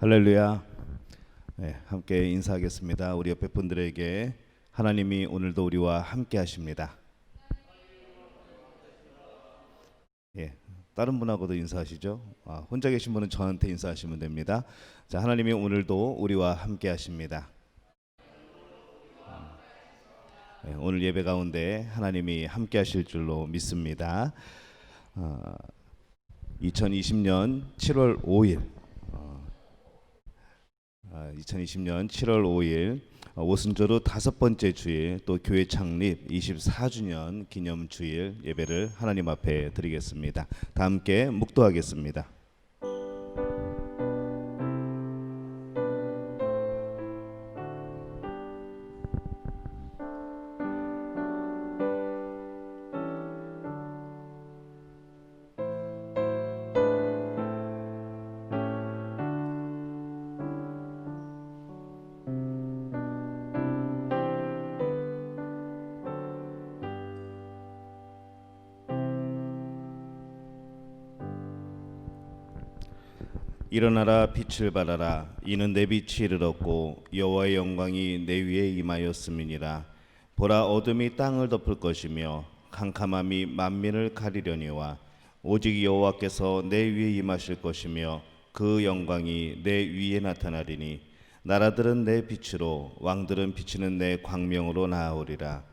할렐루야. 네, 함께 인사하겠습니다. 우리 옆에 분들에게 하나님이 오늘도 우리와 함께 하십니다. 예, 다른 분하고도 인사하시죠. 혼자 계신 분은 저한테 인사하시면 됩니다. 자, 하나님이 오늘도 우리와 함께 하십니다. 예, 오늘 예배 가운데 하나님이 함께 하실 줄로 믿습니다. 2020년 7월 5일 2020년 7월 5일 오순절후 5번째 주일, 또 교회 창립 24주년 기념 주일 예배를 하나님 앞에 드리겠습니다. 다 함께 묵도하겠습니다. 일어나라, 빛을 발하라. 이는 내 빛이 이르렀고 여호와의 영광이 내 위에 임하였음이니라. 보라, 어둠이 땅을 덮을 것이며 캄캄함이 만민을 가리려니와 오직 여호와께서 내 위에 임하실 것이며 그 영광이 내 위에 나타나리니 나라들은 내 빛으로, 왕들은 비치는 내 광명으로 나아오리라.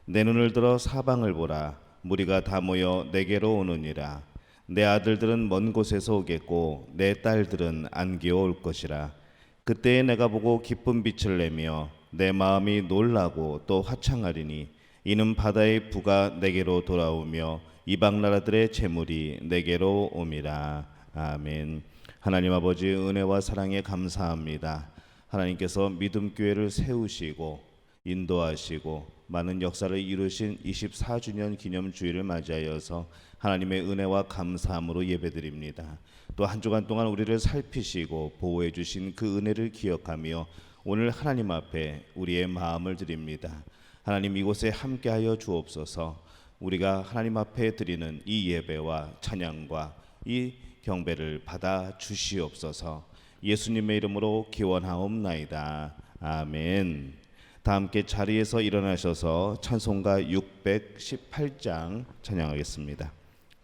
내 눈을 들어 사방을 보라. 무리가 다 모여 내게로 오느니라. 내 아들들은 먼 곳에서 오겠고 내 딸들은 안기어 올 것이라. 그때에 내가 보고 기쁜 빛을 내며 내 마음이 놀라고 또 화창하리니 이는 바다의 부가 내게로 돌아오며 이방 나라들의 재물이 내게로 옴이라. 아멘. 하나님 아버지, 은혜와 사랑에 감사합니다. 하나님께서 믿음교회를 세우시고 인도하시고 많은 역사를 이루신 24주년 기념주일을 맞이하여서 하나님의 은혜와 감사함으로 예배드립니다. 또 한 주간 동안 우리를 살피시고 보호해 주신 그 은혜를 기억하며 오늘 하나님 앞에 우리의 마음을 드립니다. 하나님, 이곳에 함께하여 주옵소서. 우리가 하나님 앞에 드리는 이 예배와 찬양과 이 경배를 받아 주시옵소서. 예수님의 이름으로 기원하옵나이다. 아멘. 다 함께 자리에서 일어나셔서 찬송가 618장 찬양하겠습니다.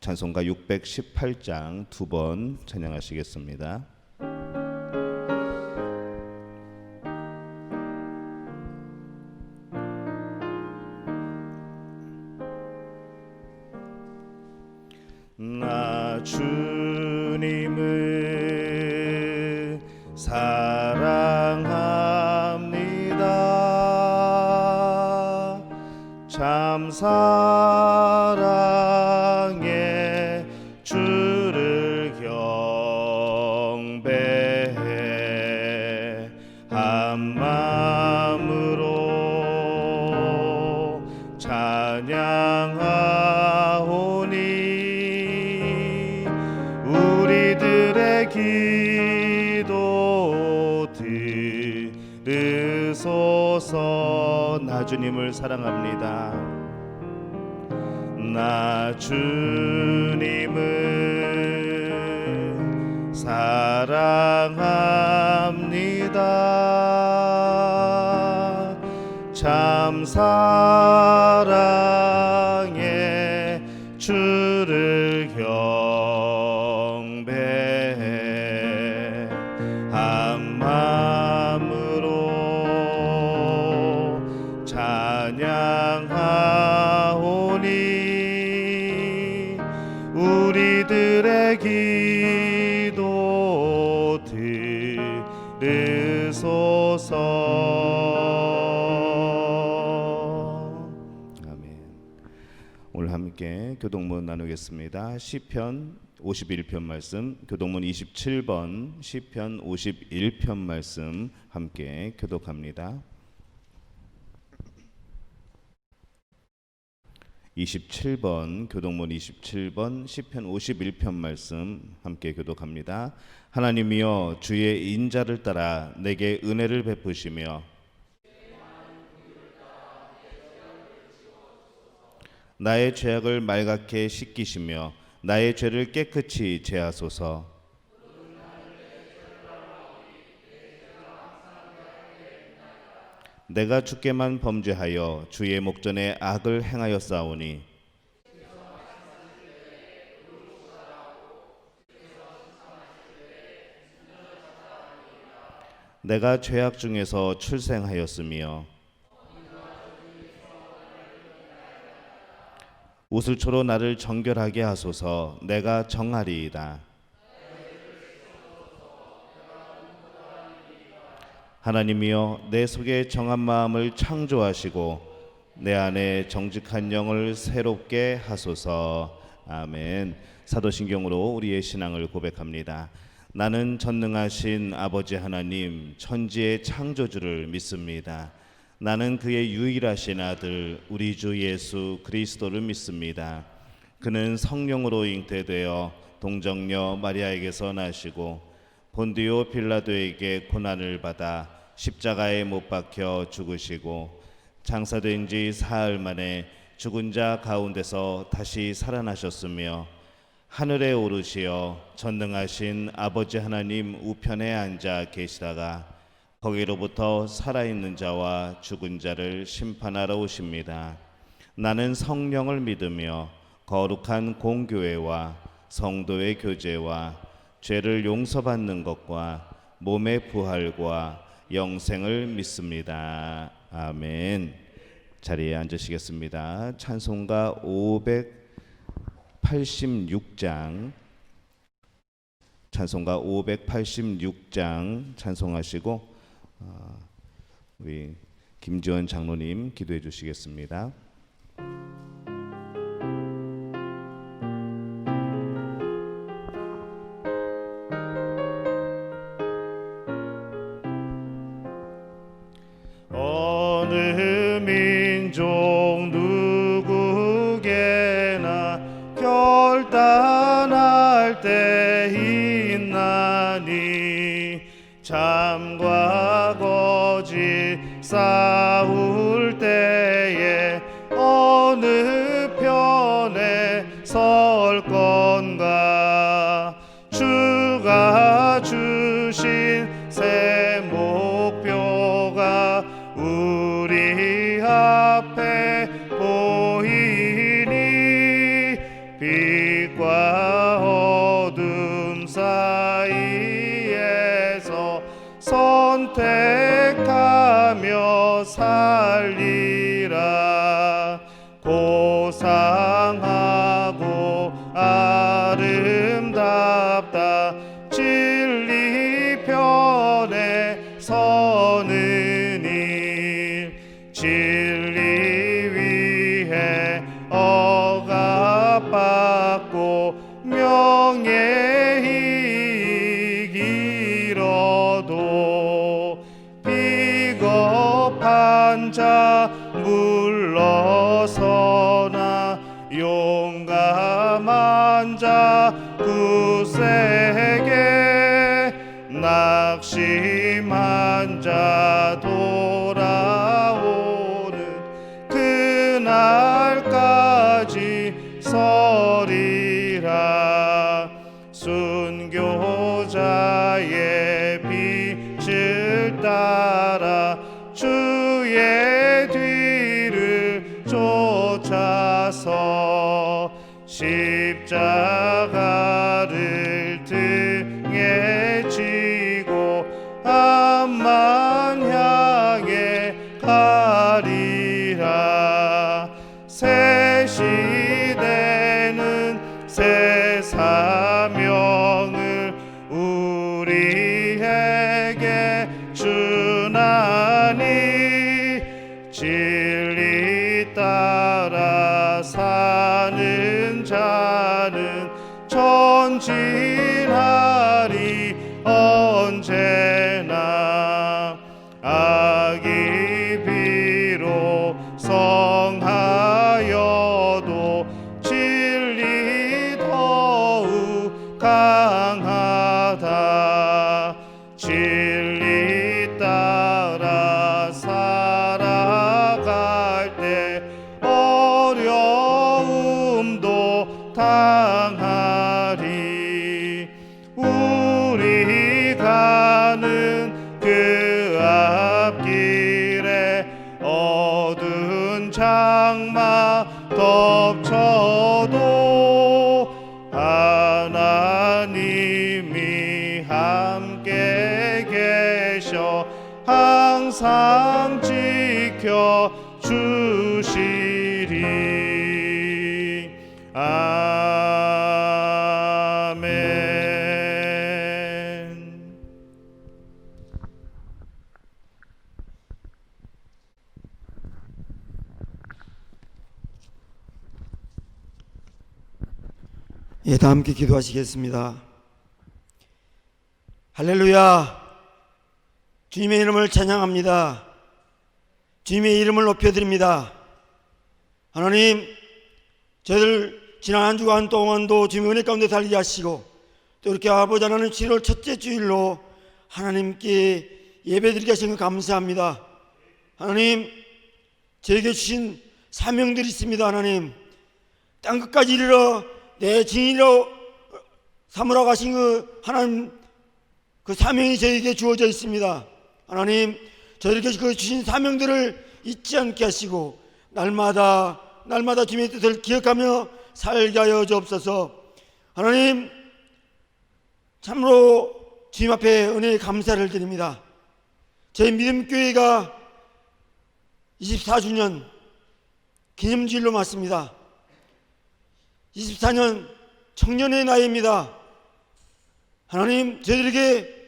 찬송가 618장 두 번 찬양하시겠습니다. 나 주님을 사랑합니다. 참 사랑해 주를 경배해 한 마음으로 찬양하오니 우리들의 기도 들으소서. 나 주님을 사랑합니다. 나 주님을 사랑합니다. 참 사랑해 주를 경배해 한 마음으로 찬양하오니 우리들의 기도 들으소서. 아멘. 오늘 함께 교독문 나누겠습니다. 시편 51편 말씀, 교독문 27번, 시편 51편 말씀 함께 교독합니다. 27번, 교독문 27번, 시편 51편 말씀 함께 교독합니다. 하나님이여, 주의 인자를 따라 내게 은혜를 베푸시며 나의 죄악을 말갛게 씻기시며 나의 죄를 깨끗이 제하소서. 내가 주께만 범죄하여 주의 목전에 악을 행하였사오니 내가 죄악 중에서 출생하였으며 우슬초로 나를 정결하게 하소서. 내가 정하리이다. 하나님이여, 내 속에 정한 마음을 창조하시고 내 안에 정직한 영을 새롭게 하소서. 아멘. 사도신경으로 우리의 신앙을 고백합니다. 나는 전능하신 아버지 하나님, 천지의 창조주를 믿습니다. 나는 그의 유일하신 아들 우리 주 예수 그리스도를 믿습니다. 그는 성령으로 잉태되어 동정녀 마리아에게서 나시고 본디오 빌라도에게 고난을 받아 십자가에 못 박혀 죽으시고 장사된 지 사흘 만에 죽은 자 가운데서 다시 살아나셨으며 하늘에 오르시어 전능하신 아버지 하나님 우편에 앉아 계시다가 거기로부터 살아있는 자와 죽은 자를 심판하러 오십니다. 나는 성령을 믿으며 거룩한 공교회와 성도의 교제와 죄를 용서받는 것과 몸의 부활과 영생을 믿습니다. 아멘. 자리에 앉으시겠습니다. 찬송가 586장 찬송가 586장 찬송하시고 우리 김지원 장로님 기도해 주시겠습니다. 어느 민족 누구게나 결단할 때 있나니 참과 거짓 싸울 때에 어느 편에 설 건가. 주가 주신 새 목표가 우리 앞에 보이니 빛과 어둠 사이에서 선택하며 살리라. 고상하고 아름답다 진리 편에 서는 일. 진리 위해 억압받고 명예 이기러도 비겁한 자 물러서나 용감한 자 굳세게 낙심한 자 돌아오는 그날까지 서리라. 순교자의 빛을 따라 주의 뒤를 쫓아서 십자가를 등에 지고 암만 향해 가리라. 새 시대는 새 사명을 우리에게 주나니 진리 따라 사는 자는 전진하리 언제나. 악이 비록 성하여도 진리 더욱 강하다. 진리 따라 살아갈 때 어려움도 당하리. 우리 가는 그 앞길에 하나님이 함께 계셔 항상 지켜 주시리. 아멘. 예, 다 함께 기도하시겠습니다. 할렐루야. 주님의 이름을 찬양합니다. 주님의 이름을 높여드립니다. 하나님, 저희들 지난 한 주간 동안도 주님의 은혜 가운데 달리게 하시고 또 이렇게 아버지 하나님 7월 첫째 주일로 하나님께 예배드리게 하신 것 감사합니다. 하나님, 저에게 주신 사명들이 있습니다. 하나님, 땅끝까지 이르러 내 증인으로 삼으라고 하신 그 하나님 그 사명이 저에게 주어져 있습니다. 하나님, 저에게 그 주신 사명들을 잊지 않게 하시고 날마다 주님의 뜻을 기억하며 살게 하여 주옵소서. 하나님, 참으로 주님 앞에 은혜의 감사를 드립니다. 저희 믿음교회가 24주년 기념주일로 맞습니다. 24년 청년의 나이입니다. 하나님, 저희들에게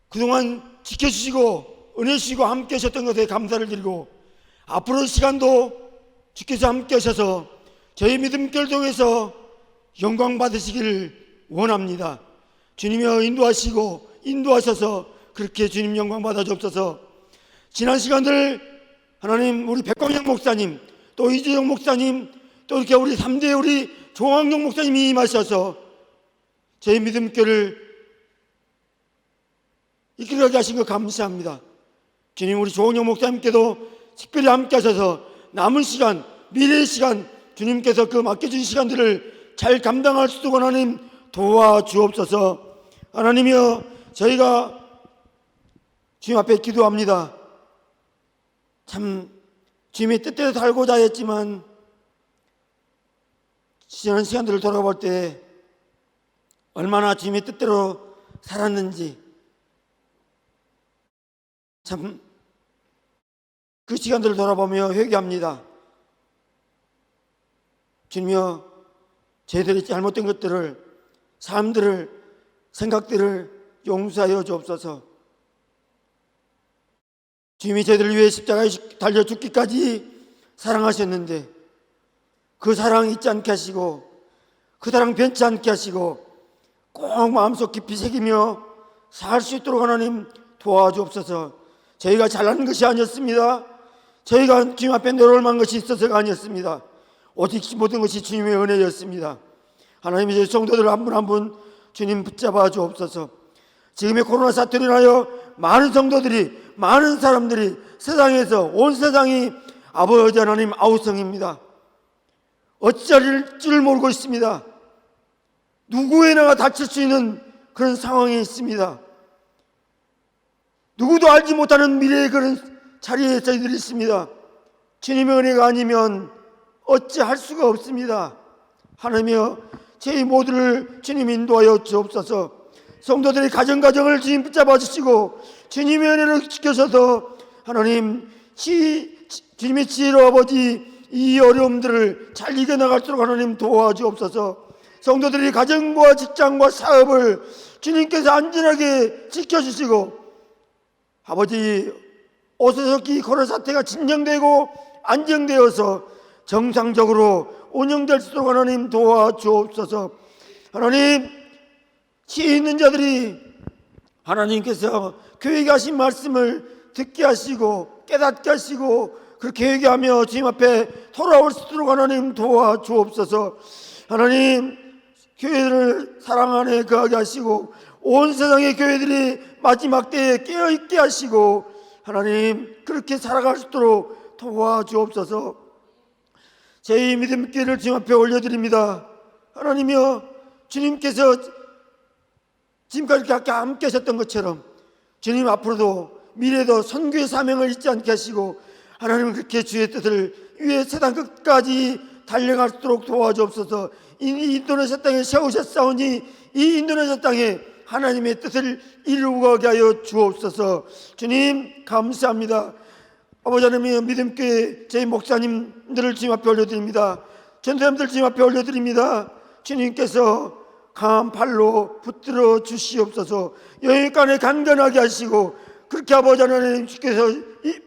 그동안 지켜주시고 은혜 주시고 함께 하셨던 것에 감사를 드리고 앞으로 시간도 주께서 함께 하셔서 저희 믿음교회를 통해서 영광 받으시기를 원합니다. 주님이 인도하셔서 그렇게 주님 영광 받아 주옵소서. 지난 시간들 하나님, 우리 백광영 목사님 또 이재용 목사님 또 이렇게 우리 3대 우리 조항용 목사님이 임하셔서 저희 믿음교회를 이끌어가게 하신 것 감사합니다. 주님, 우리 조항용 목사님께도 특별히 함께 하셔서 남은 시간, 미래의 시간 주님께서 그 맡겨준 시간들을 잘 감당할 수 있도록 하나님 도와주옵소서. 하나님이여, 저희가 주님 앞에 기도합니다. 참 주님의 뜻대로 살고자 했지만 지난 시간들을 돌아볼 때 얼마나 주님의 뜻대로 살았는지 참 그 시간들을 돌아보며 회개합니다. 주님이여, 저희들이 잘못된 것들을, 사람들을, 생각들을 용서하여 주옵소서. 주님이 저희들을 위해 십자가에 달려 죽기까지 사랑하셨는데 그 사랑 잊지 않게 하시고 그 사랑 변치 않게 하시고 꼭 마음속 깊이 새기며 살 수 있도록 하나님 도와주옵소서. 저희가 잘난 것이 아니었습니다. 저희가 주님 앞에 내려올 만한 것이 있어서가 아니었습니다. 오직 모든 것이 주님의 은혜였습니다. 하나님의 저희 성도들 한 분 한 분 주님 붙잡아 주옵소서. 지금의 코로나 사태로 인하여 많은 성도들이, 많은 사람들이 세상에서, 온 세상이 아버지 하나님 아우성입니다. 어찌할 줄 모르고 있습니다. 누구에나 다칠 수 있는 그런 상황이 있습니다. 누구도 알지 못하는 미래의 그런 자리에 저희들이 있습니다. 주님의 은혜가 아니면 어찌할 수가 없습니다. 하나님이여, 저희 모두를 주님 인도하여 주옵소서. 성도들의 가정을 주님 붙잡아 주시고 주님의 은혜를 지켜서도 하나님 주님의 지혜로 아버지 이 어려움들을 잘 이겨나갈 수 있도록 하나님 도와주옵소서. 성도들이 가정과 직장과 사업을 주님께서 안전하게 지켜주시고 아버지 오소석히 코로나 사태가 진정되고 안정되어서 정상적으로 운영될 수 있도록 하나님 도와주옵소서. 하나님, 지혜 있는 자들이 하나님께서 교회에 하신 말씀을 듣게 하시고 깨닫게 하시고 그렇게 회개하며 주님 앞에 돌아올 수 있도록 하나님 도와주옵소서. 하나님, 교회를 사랑 안에 거하게 하시고 온 세상의 교회들이 마지막 때에 깨어있게 하시고 하나님 그렇게 살아갈 수 있도록 도와주옵소서. 저희 믿음길을 주님 앞에 올려드립니다. 하나님이여, 주님께서 지금까지 이렇게 함께 하셨던 것처럼 주님 앞으로도 미래도 선교의 사명을 잊지 않게 하시고 하나님은 그렇게 주의 뜻을 위해 세상 끝까지 달려갈 수 있도록 도와주옵소서. 이 인도네시아 땅에 세우셨사오니 이 인도네시아 땅에 하나님의 뜻을 이루게 하여 주옵소서. 주님 감사합니다. 아버지 하나님, 믿음교회 저희 목사님들을 주님 앞에 올려드립니다. 전도사님들 주님 앞에 올려드립니다. 주님께서 강한 팔로 붙들어 주시옵소서. 여기까지 간간하게 하시고 그렇게 아버지 하나님께서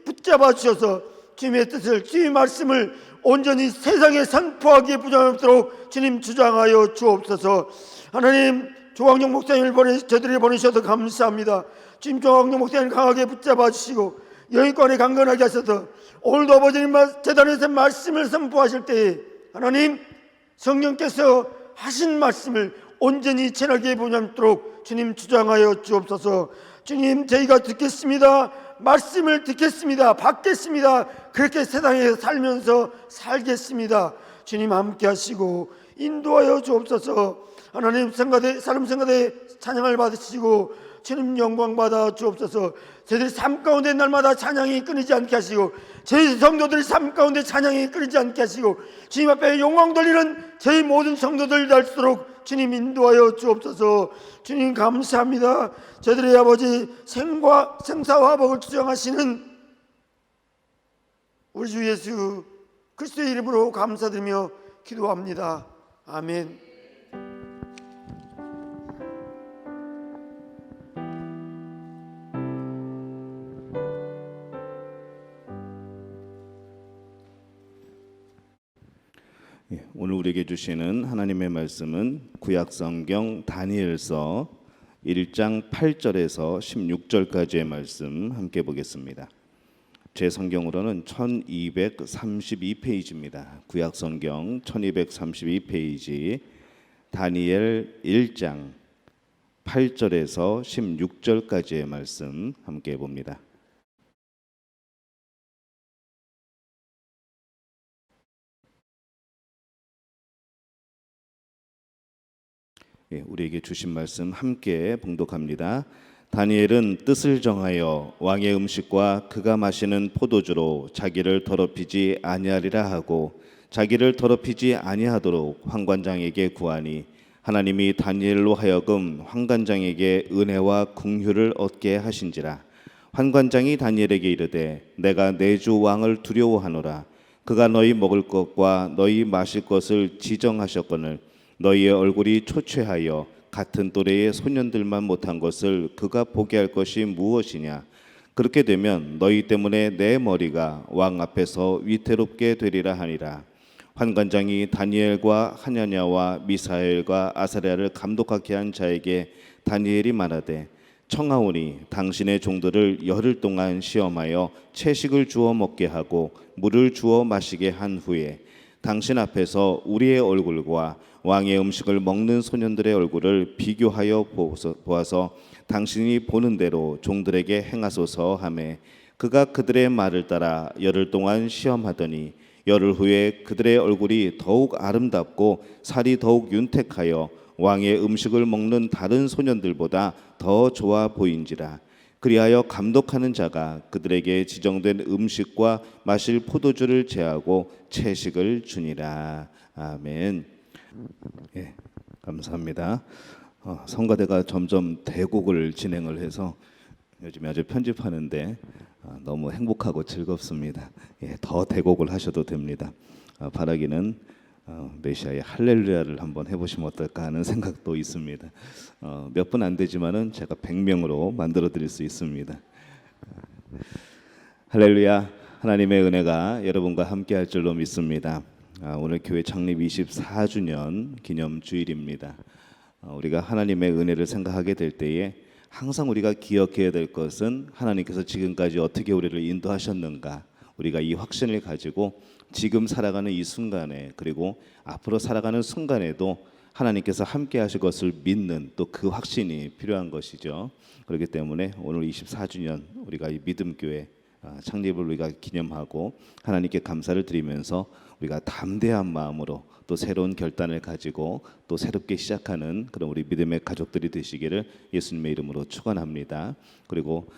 붙잡아 주셔서 주님의 뜻을, 주님의 말씀을 온전히 세상에 선포하기에 부족하도록 주님 주장하여 주옵소서. 하나님, 조광용 목사님을 저들이 보내셔서 감사합니다. 주님, 조광용 목사님 강하게 붙잡아 주시고 여기까지 강건하게 하셔서 오늘도 아버지님 재단에서 말씀을 선포하실 때에 하나님 성령께서 하신 말씀을 온전히 전하게 보내도록 주님 주장하여 주옵소서. 주님, 저희가 듣겠습니다. 말씀을 듣겠습니다. 받겠습니다. 그렇게 세상에 살면서 살겠습니다. 주님 함께 하시고 인도하여 주옵소서. 하나님, 삶 성가대 찬양을 받으시고 주님 영광 받아 주옵소서. 저희들 삶 가운데 날마다 찬양이 끊이지 않게 하시고 저희 성도들 삶 가운데 찬양이 끊이지 않게 하시고 주님 앞에 영광 돌리는 저희 모든 성도들 될수록 주님 인도하여 주옵소서. 주님 감사합니다. 저희들의 아버지 생사와 화복을 주장하시는 우리 주 예수 그리스도의 이름으로 감사드리며 기도합니다. 아멘. 오늘 우리에게 주시는 하나님의 말씀은 구약성경 다니엘서 1장 8절에서 16절까지의 말씀 함께 보겠습니다. 제 성경으로는 1232페이지입니다. 구약성경 1232페이지 다니엘 1장 8절에서 16절까지의 말씀 함께 봅니다. 우리에게 주신 말씀 함께 봉독합니다. 다니엘은 뜻을 정하여 왕의 음식과 그가 마시는 포도주로 자기를 더럽히지 아니하리라 하고 자기를 더럽히지 아니하도록 환관장에게 구하니 하나님이 다니엘로 하여금 환관장에게 은혜와 긍휼을 얻게 하신지라. 환관장이 다니엘에게 이르되 내가 내 주 왕을 두려워하노라. 그가 너희 먹을 것과 너희 마실 것을 지정하셨거늘 너희의 얼굴이 초췌하여 같은 또래의 소년들만 못한 것을 그가 보게 할 것이 무엇이냐. 그렇게 되면 너희 때문에 내 머리가 왕 앞에서 위태롭게 되리라 하니라. 환관장이 다니엘과 하냐냐와 미사엘과 아사랴를 감독하게 한 자에게 다니엘이 말하되 청하오니 당신의 종들을 열흘 동안 시험하여 채식을 주어 먹게 하고 물을 주어 마시게 한 후에 당신 앞에서 우리의 얼굴과 왕의 음식을 먹는 소년들의 얼굴을 비교하여 보아서 당신이 보는 대로 종들에게 행하소서 하매 그가 그들의 말을 따라 열흘 동안 시험하더니 열흘 후에 그들의 얼굴이 더욱 아름답고 살이 더욱 윤택하여 왕의 음식을 먹는 다른 소년들보다 더 좋아 보인지라. 그리하여 감독하는 자가 그들에게 지정된 음식과 마실 포도주를 제하고 채식을 주니라. 아멘. 감사합니다. 성가대가 점점 대곡을 진행을 해서 요즘에 아주 편집하는데 너무 행복하고 즐겁습니다. 더 대곡을 하셔도 됩니다. 바라기는 메시아의 할렐루야를 한번 해보시면 어떨까 하는 생각도 있습니다. 몇 분 안 되지만은 제가 100명으로 만들어 드릴 수 있습니다. 할렐루야. 하나님의 은혜가 여러분과 함께 할 줄로 믿습니다. 오늘 교회 창립 24주년 기념 주일입니다. 우리가 하나님의 은혜를 생각하게 될 때에 항상 우리가 기억해야 될 것은 하나님께서 지금까지 어떻게 우리를 인도하셨는가. 우리가 이 확신을 가지고 지금 살아가는 이 순간에 그리고 앞으로 살아가는 순간에도 하나님께서 함께 하실 것을 믿는 또 그 확신이 필요한 것이죠. 그렇기 때문에 오늘 24주년 우리가 이 믿음교회 창립을 우리가 기념하고 하나님께 감사를 드리면서 우리가 담대한 마음으로 또 새로운 결단을 가지고 또 새롭게 시작하는 그런 우리 믿음의 가족들이 되시기를 예수님의 이름으로 축원합니다. 그리고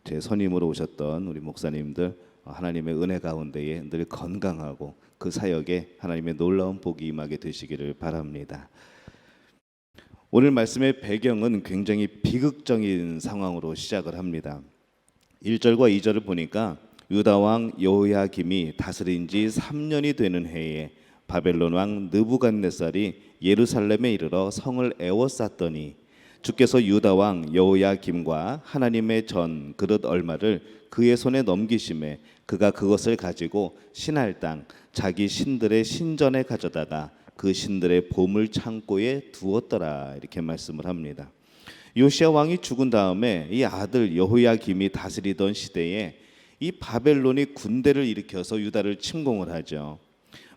제 선임으로 오셨던 우리 목사님들 하나님의 은혜 가운데에 늘 건강하고 그 사역에 하나님의 놀라운 복이 임하게 되시기를 바랍니다. 오늘 말씀의 배경은 굉장히 비극적인 상황으로 시작을 합니다. 1절과 2절을 보니까 유다 왕 여호야김이 다스린 지 3년이 되는 해에 바벨론 왕 느부갓네살이 예루살렘에 이르러 성을 에워쌌더니 주께서 유다 왕 여호야김과 하나님의 전 그릇 얼마를 그의 손에 넘기심에 그가 그것을 가지고 신할 땅 자기 신들의 신전에 가져다가 그 신들의 보물 창고에 두었더라. 이렇게 말씀을 합니다. 요시야 왕이 죽은 다음에 이 아들 여호야김이 다스리던 시대에 이 바벨론이 군대를 일으켜서 유다를 침공을 하죠.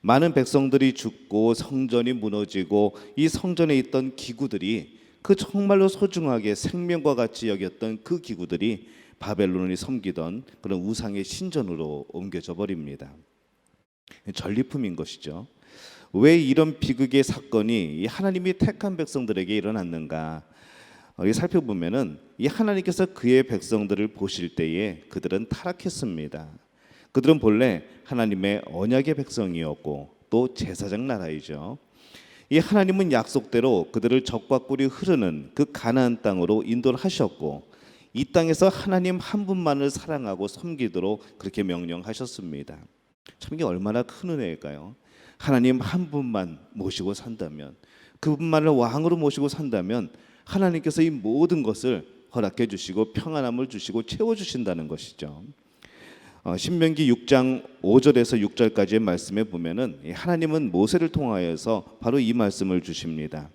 많은 백성들이 죽고 성전이 무너지고 이 성전에 있던 기구들이 그 정말로 소중하게 생명과 같이 여겼던 그 기구들이 바벨론이 섬기던 그런 우상의 신전으로 옮겨져 버립니다. 전리품인 것이죠. 왜 이런 비극의 사건이 하나님이 택한 백성들에게 일어났는가? 살펴보면은 이 하나님께서 그의 백성들을 보실 때에 그들은 타락했습니다. 그들은 본래 하나님의 언약의 백성이었고 또 제사장 나라이죠. 이 하나님은 약속대로 그들을 적과 꿀이 흐르는 그 가나안 땅으로 인도를 하셨고 이 땅에서 하나님 한 분만을 사랑하고 섬기도록 그렇게 명령하셨습니다. 참 이게 얼마나 큰 은혜일까요? 하나님 한 분만 모시고 산다면, 그분만을 왕으로 모시고 산다면 하나님께서 이 모든 것을 허락해 주시고 평안함을 주시고 채워 주신다는 것이죠. 신명기 6장 5절에서 6절까지의 말씀에 보면은 하나님은 모세를 통하여서 바로 이 말씀을 주십니다.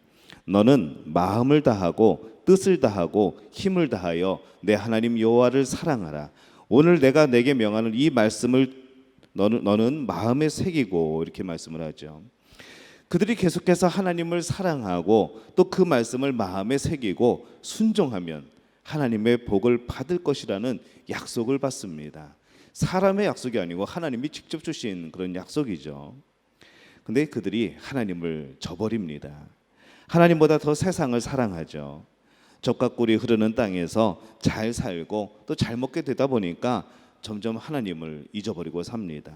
너는 마음을 다하고 뜻을 다하고 힘을 다하여 내 하나님 여호와를 사랑하라. 오늘 내가 내게 명하는 이 말씀을 너는 마음에 새기고, 이렇게 말씀을 하죠. 그들이 계속해서 하나님을 사랑하고 또 그 말씀을 마음에 새기고 순종하면 하나님의 복을 받을 것이라는 약속을 받습니다. 사람의 약속이 아니고 하나님이 직접 주신 그런 약속이죠. 근데 그들이 하나님을 저버립니다. 하나님보다 더 세상을 사랑하죠. 젖과 꿀이 흐르는 땅에서 잘 살고 또 잘 먹게 되다 보니까 점점 하나님을 잊어버리고 삽니다.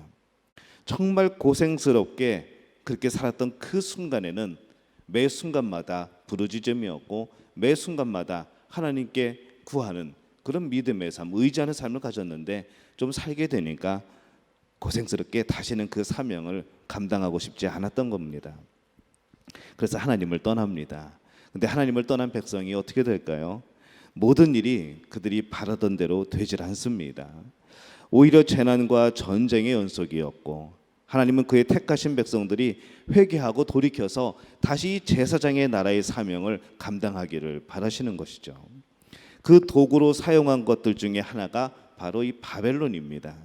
정말 고생스럽게 그렇게 살았던 그 순간에는 매 순간마다 부르짖음이었고 매 순간마다 하나님께 구하는 그런 믿음의 삶, 의지하는 삶을 가졌는데 좀 살게 되니까 고생스럽게 다시는 그 사명을 감당하고 싶지 않았던 겁니다. 그래서 하나님을 떠납니다. 근데 하나님을 떠난 백성이 어떻게 될까요? 모든 일이 그들이 바라던 대로 되질 않습니다. 오히려 재난과 전쟁의 연속이었고 하나님은 그의 택하신 백성들이 회개하고 돌이켜서 다시 제사장의 나라의 사명을 감당하기를 바라시는 것이죠. 그 도구로 사용한 것들 중에 하나가 바로 이 바벨론입니다.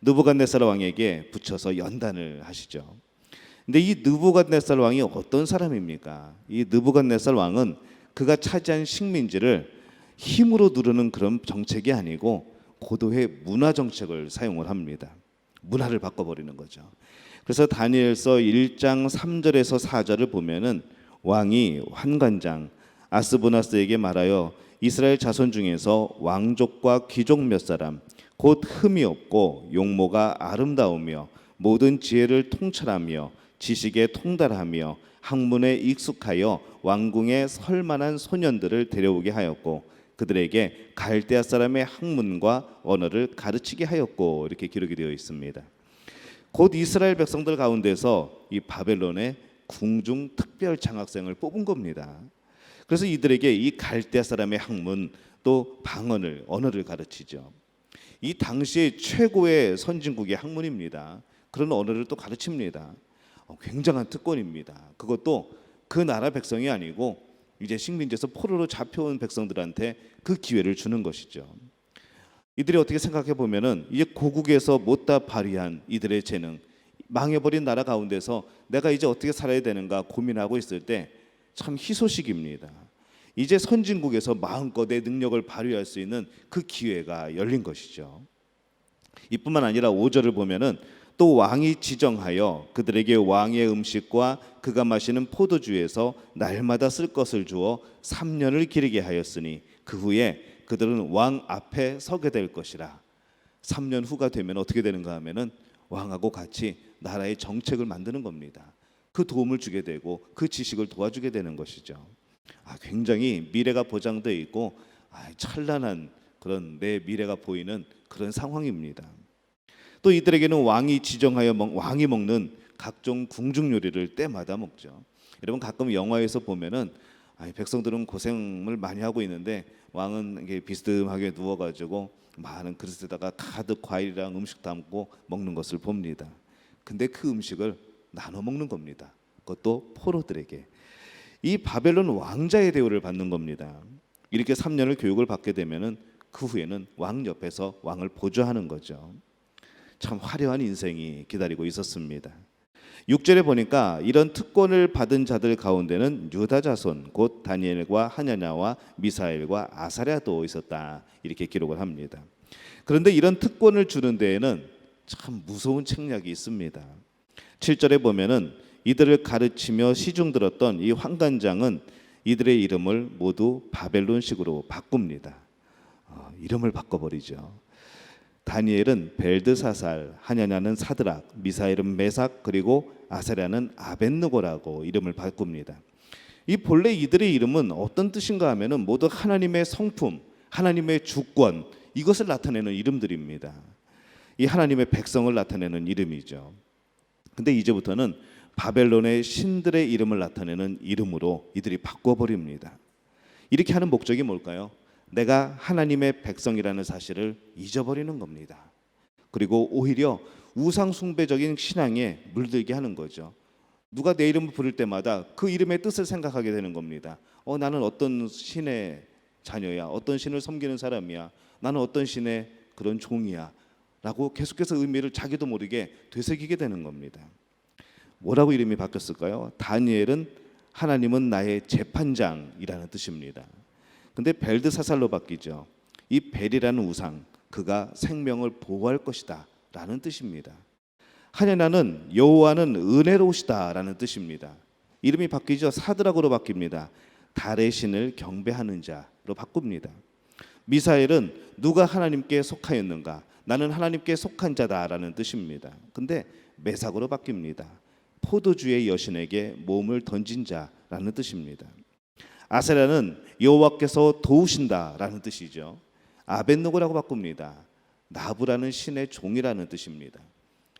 느부갓네살 왕에게 붙여서 연단을 하시죠. 근데 이 느부갓네살 왕이 어떤 사람입니까? 이 느부갓네살 왕은 그가 차지한 식민지를 힘으로 누르는 그런 정책이 아니고 고도의 문화 정책을 사용을 합니다. 문화를 바꿔버리는 거죠. 그래서 다니엘서 1장 3절에서 4절을 보면은 왕이 환관장 아스보나스에게 말하여 이스라엘 자손 중에서 왕족과 귀족 몇 사람 곧 흠이 없고 용모가 아름다우며 모든 지혜를 통찰하며 지식에 통달하며 학문에 익숙하여 왕궁에 설 만한 소년들을 데려오게 하였고 그들에게 갈대아 사람의 학문과 언어를 가르치게 하였고, 이렇게 기록이 되어 있습니다. 곧 이스라엘 백성들 가운데서 이 바벨론의 궁중 특별 장학생을 뽑은 겁니다. 그래서 이들에게 이 갈대아 사람의 학문 또 방언을, 언어를 가르치죠. 이 당시의 최고의 선진국의 학문입니다. 그런 언어를 또 가르칩니다. 굉장한 특권입니다. 그것도 그 나라 백성이 아니고 이제 식민지에서 포로로 잡혀온 백성들한테 그 기회를 주는 것이죠. 이들이 어떻게 생각해 보면은 이제 고국에서 못다 발휘한 이들의 재능, 망해버린 나라 가운데서 내가 이제 어떻게 살아야 되는가 고민하고 있을 때 참 희소식입니다. 이제 선진국에서 마음껏 내 능력을 발휘할 수 있는 그 기회가 열린 것이죠. 이뿐만 아니라 5절을 보면은 또 왕이 지정하여 그들에게 왕의 음식과 그가 마시는 포도주에서 날마다 쓸 것을 주어 3년을 기르게 하였으니 그 후에 그들은 왕 앞에 서게 될 것이라. 3년 후가 되면 어떻게 되는가 하면은 왕하고 같이 나라의 정책을 만드는 겁니다. 그 도움을 주게 되고 그 지식을 도와주게 되는 것이죠. 굉장히 미래가 보장되어 있고 찬란한 그런 내 미래가 보이는 그런 상황입니다. 또 이들에게는 왕이 지정하여 왕이 먹는 각종 궁중 요리를 때마다 먹죠. 여러분 가끔 영화에서 보면은 백성들은 고생을 많이 하고 있는데 왕은 이게 비스듬하게 누워가지고 많은 그릇에다가 가득 과일이랑 음식 담고 먹는 것을 봅니다. 근데 그 음식을 나눠 먹는 겁니다. 그것도 포로들에게. 이 바벨론 왕자의 대우를 받는 겁니다. 이렇게 3년을 교육을 받게 되면은 그 후에는 왕 옆에서 왕을 보좌하는 거죠. 참 화려한 인생이 기다리고 있었습니다. 6절에 보니까 이런 특권을 받은 자들 가운데는 유다 자손 곧 다니엘과 하냐냐와 미사엘과 아사랴도 있었다, 이렇게 기록을 합니다. 그런데 이런 특권을 주는 데에는 참 무서운 책략이 있습니다. 7절에 보면은 이들을 가르치며 시중 들었던 이 환관장은 이들의 이름을 모두 바벨론식으로 바꿉니다. 이름을 바꿔버리죠. 다니엘은 벨드사살, 하냐냐는 사드락, 미사엘은 메삭, 그리고 아사랴는 아벳느고라고 이름을 바꿉니다. 이 본래 이들의 이름은 어떤 뜻인가 하면은 모두 하나님의 성품, 하나님의 주권, 이것을 나타내는 이름들입니다. 이 하나님의 백성을 나타내는 이름이죠. 근데 이제부터는 바벨론의 신들의 이름을 나타내는 이름으로 이들이 바꿔버립니다. 이렇게 하는 목적이 뭘까요? 내가 하나님의 백성이라는 사실을 잊어버리는 겁니다. 그리고 오히려 우상 숭배적인 신앙에 물들게 하는 거죠. 누가 내 이름을 부를 때마다 그 이름의 뜻을 생각하게 되는 겁니다. 나는 어떤 신의 자녀야, 어떤 신을 섬기는 사람이야, 나는 어떤 신의 그런 종이야 라고 계속해서 의미를 자기도 모르게 되새기게 되는 겁니다. 뭐라고 이름이 바뀌었을까요? 다니엘은 하나님은 나의 재판장이라는 뜻입니다. 근데 벨드사살로 바뀌죠. 이 벨이라는 우상, 그가 생명을 보호할 것이다 라는 뜻입니다. 하냐나는 여호와는 은혜로우시다 라는 뜻입니다. 이름이 바뀌죠. 사드락으로 바뀝니다. 달의 신을 경배하는 자로 바꿉니다. 미사엘은 누가 하나님께 속하였는가, 나는 하나님께 속한 자다라는 뜻입니다. 근데 메삭으로 바뀝니다. 포도주의 여신에게 몸을 던진 자라는 뜻입니다. 아세라는 여호와께서 도우신다라는 뜻이죠. 아벳느고라고 바꿉니다. 나부라는 신의 종이라는 뜻입니다.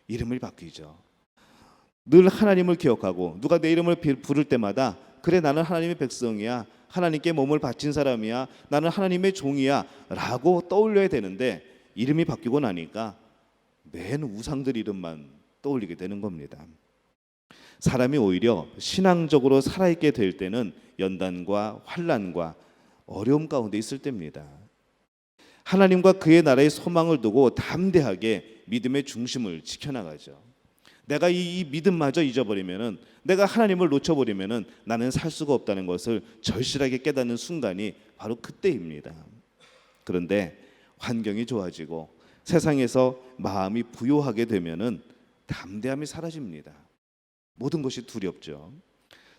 이름을 바뀌죠. 늘 하나님을 기억하고 누가 내 이름을 부를 때마다 그래 나는 하나님의 백성이야, 하나님께 몸을 바친 사람이야, 나는 하나님의 종이야 라고 떠올려야 되는데 이름이 바뀌고 나니까 맨 우상들 이름만 떠올리게 되는 겁니다. 사람이 오히려 신앙적으로 살아있게 될 때는 연단과 환난과 어려움 가운데 있을 때입니다. 하나님과 그의 나라의 소망을 두고 담대하게 믿음의 중심을 지켜나가죠. 내가 이 믿음마저 잊어버리면은, 내가 하나님을 놓쳐버리면은 나는 살 수가 없다는 것을 절실하게 깨닫는 순간이 바로 그때입니다. 그런데 환경이 좋아지고 세상에서 마음이 부요하게 되면은 담대함이 사라집니다. 모든 것이 두렵죠.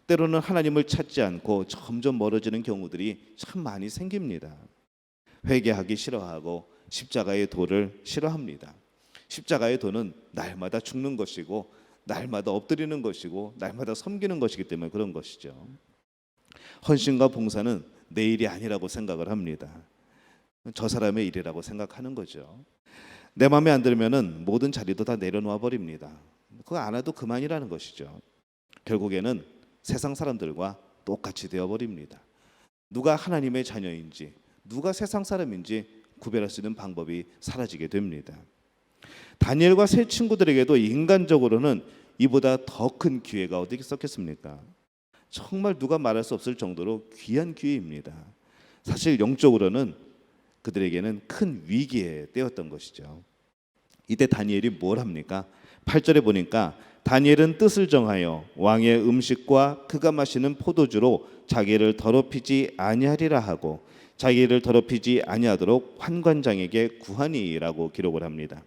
때로는 하나님을 찾지 않고 점점 멀어지는 경우들이 참 많이 생깁니다. 회개하기 싫어하고 십자가의 도를 싫어합니다. 십자가의 도는 날마다 죽는 것이고 날마다 엎드리는 것이고 날마다 섬기는 것이기 때문에 그런 것이죠. 헌신과 봉사는 내 일이 아니라고 생각을 합니다. 저 사람의 일이라고 생각하는 거죠. 내 마음에 안 들면은 모든 자리도 다 내려놓아 버립니다. 그거 안 해도 그만이라는 것이죠. 결국에는 세상 사람들과 똑같이 되어버립니다. 누가 하나님의 자녀인지 누가 세상 사람인지 구별할 수 있는 방법이 사라지게 됩니다. 다니엘과 세 친구들에게도 인간적으로는 이보다 더 큰 기회가 어디 있었겠습니까? 정말 누가 말할 수 없을 정도로 귀한 기회입니다. 사실 영적으로는 그들에게는 큰 위기의 때였던 것이죠. 이때 다니엘이 뭘 합니까? 8절에 보니까 다니엘은 뜻을 정하여 왕의 음식과 그가 마시는 포도주로 자기를 더럽히지 아니하리라 하고 자기를 더럽히지 아니하도록 환관장에게 구하니라고 기록을 합니다.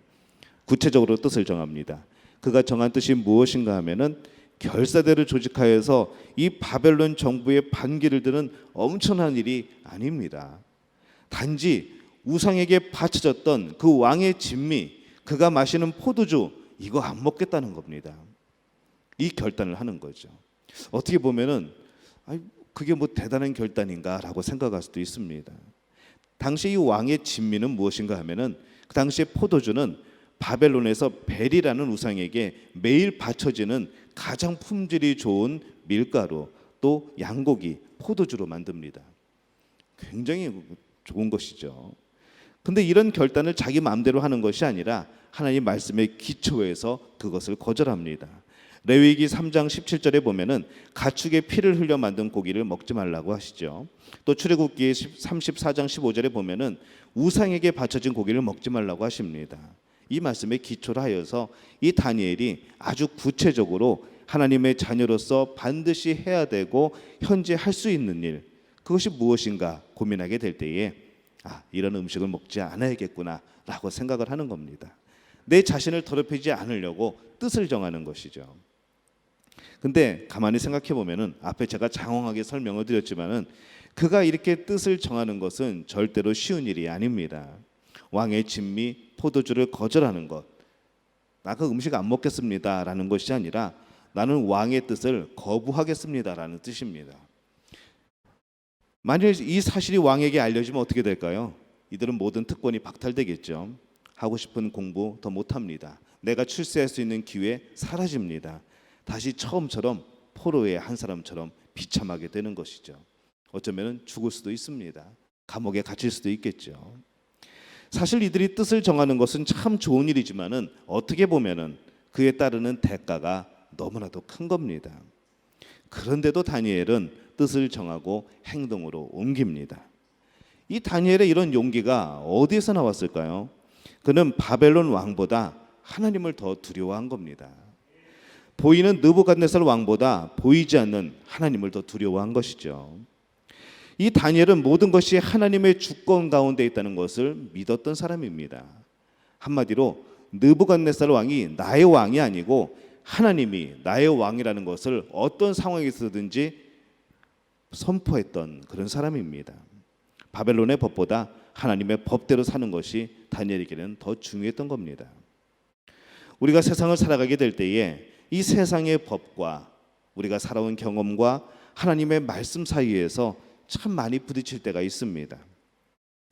구체적으로 뜻을 정합니다. 그가 정한 뜻이 무엇인가 하면은 결사대를 조직하여서 이 바벨론 정부의 반기를 드는 엄청난 일이 아닙니다. 단지 우상에게 바쳐졌던 그 왕의 진미, 그가 마시는 포도주, 이거 안 먹겠다는 겁니다. 이 결단을 하는 거죠. 어떻게 보면은 그게 뭐 대단한 결단인가라고 생각할 수도 있습니다. 당시 이 왕의 진미는 무엇인가 하면은 그 당시에 포도주는 바벨론에서 벨이라는 우상에게 매일 바쳐지는 가장 품질이 좋은 밀가루 또 양고기, 포도주로 만듭니다. 굉장히 좋은 것이죠. 근데 이런 결단을 자기 마음대로 하는 것이 아니라 하나님 말씀의 기초에서 그것을 거절합니다. 레위기 3장 17절에 보면은 가축의 피를 흘려 만든 고기를 먹지 말라고 하시죠. 또 출애굽기 34장 15절에 보면은 우상에게 바쳐진 고기를 먹지 말라고 하십니다. 이 말씀에 기초를 하여서 이 다니엘이 아주 구체적으로 하나님의 자녀로서 반드시 해야 되고 현재 할 수 있는 일, 그것이 무엇인가 고민하게 될 때에 이런 음식을 먹지 않아야겠구나라고 생각을 하는 겁니다. 내 자신을 더럽히지 않으려고 뜻을 정하는 것이죠. 근데 가만히 생각해 보면은 앞에 제가 장황하게 설명을 드렸지만은 그가 이렇게 뜻을 정하는 것은 절대로 쉬운 일이 아닙니다. 왕의 진미, 포도주를 거절하는 것, 나 그 음식 안 먹겠습니다라는 것이 아니라 나는 왕의 뜻을 거부하겠습니다라는 뜻입니다. 만일 이 사실이 왕에게 알려지면 어떻게 될까요? 이들은 모든 특권이 박탈되겠죠. 하고 싶은 공부 더 못합니다. 내가 출세할 수 있는 기회 사라집니다. 다시 처음처럼 포로의 한 사람처럼 비참하게 되는 것이죠. 어쩌면 죽을 수도 있습니다. 감옥에 갇힐 수도 있겠죠. 사실 이들이 뜻을 정하는 것은 참 좋은 일이지만은 어떻게 보면은 그에 따르는 대가가 너무나도 큰 겁니다. 그런데도 다니엘은 뜻을 정하고 행동으로 옮깁니다. 이 다니엘의 이런 용기가 어디에서 나왔을까요? 그는 바벨론 왕보다 하나님을 더 두려워한 겁니다. 보이는 느부갓네살 왕보다 보이지 않는 하나님을 더 두려워한 것이죠. 이 다니엘은 모든 것이 하나님의 주권 가운데 있다는 것을 믿었던 사람입니다. 한마디로 느부갓네살 왕이 나의 왕이 아니고 하나님이 나의 왕이라는 것을 어떤 상황에서든지 선포했던 그런 사람입니다. 바벨론의 법보다 하나님의 법대로 사는 것이 다니엘에게는 더 중요했던 겁니다. 우리가 세상을 살아가게 될 때에 이 세상의 법과 우리가 살아온 경험과 하나님의 말씀 사이에서 참 많이 부딪힐 때가 있습니다.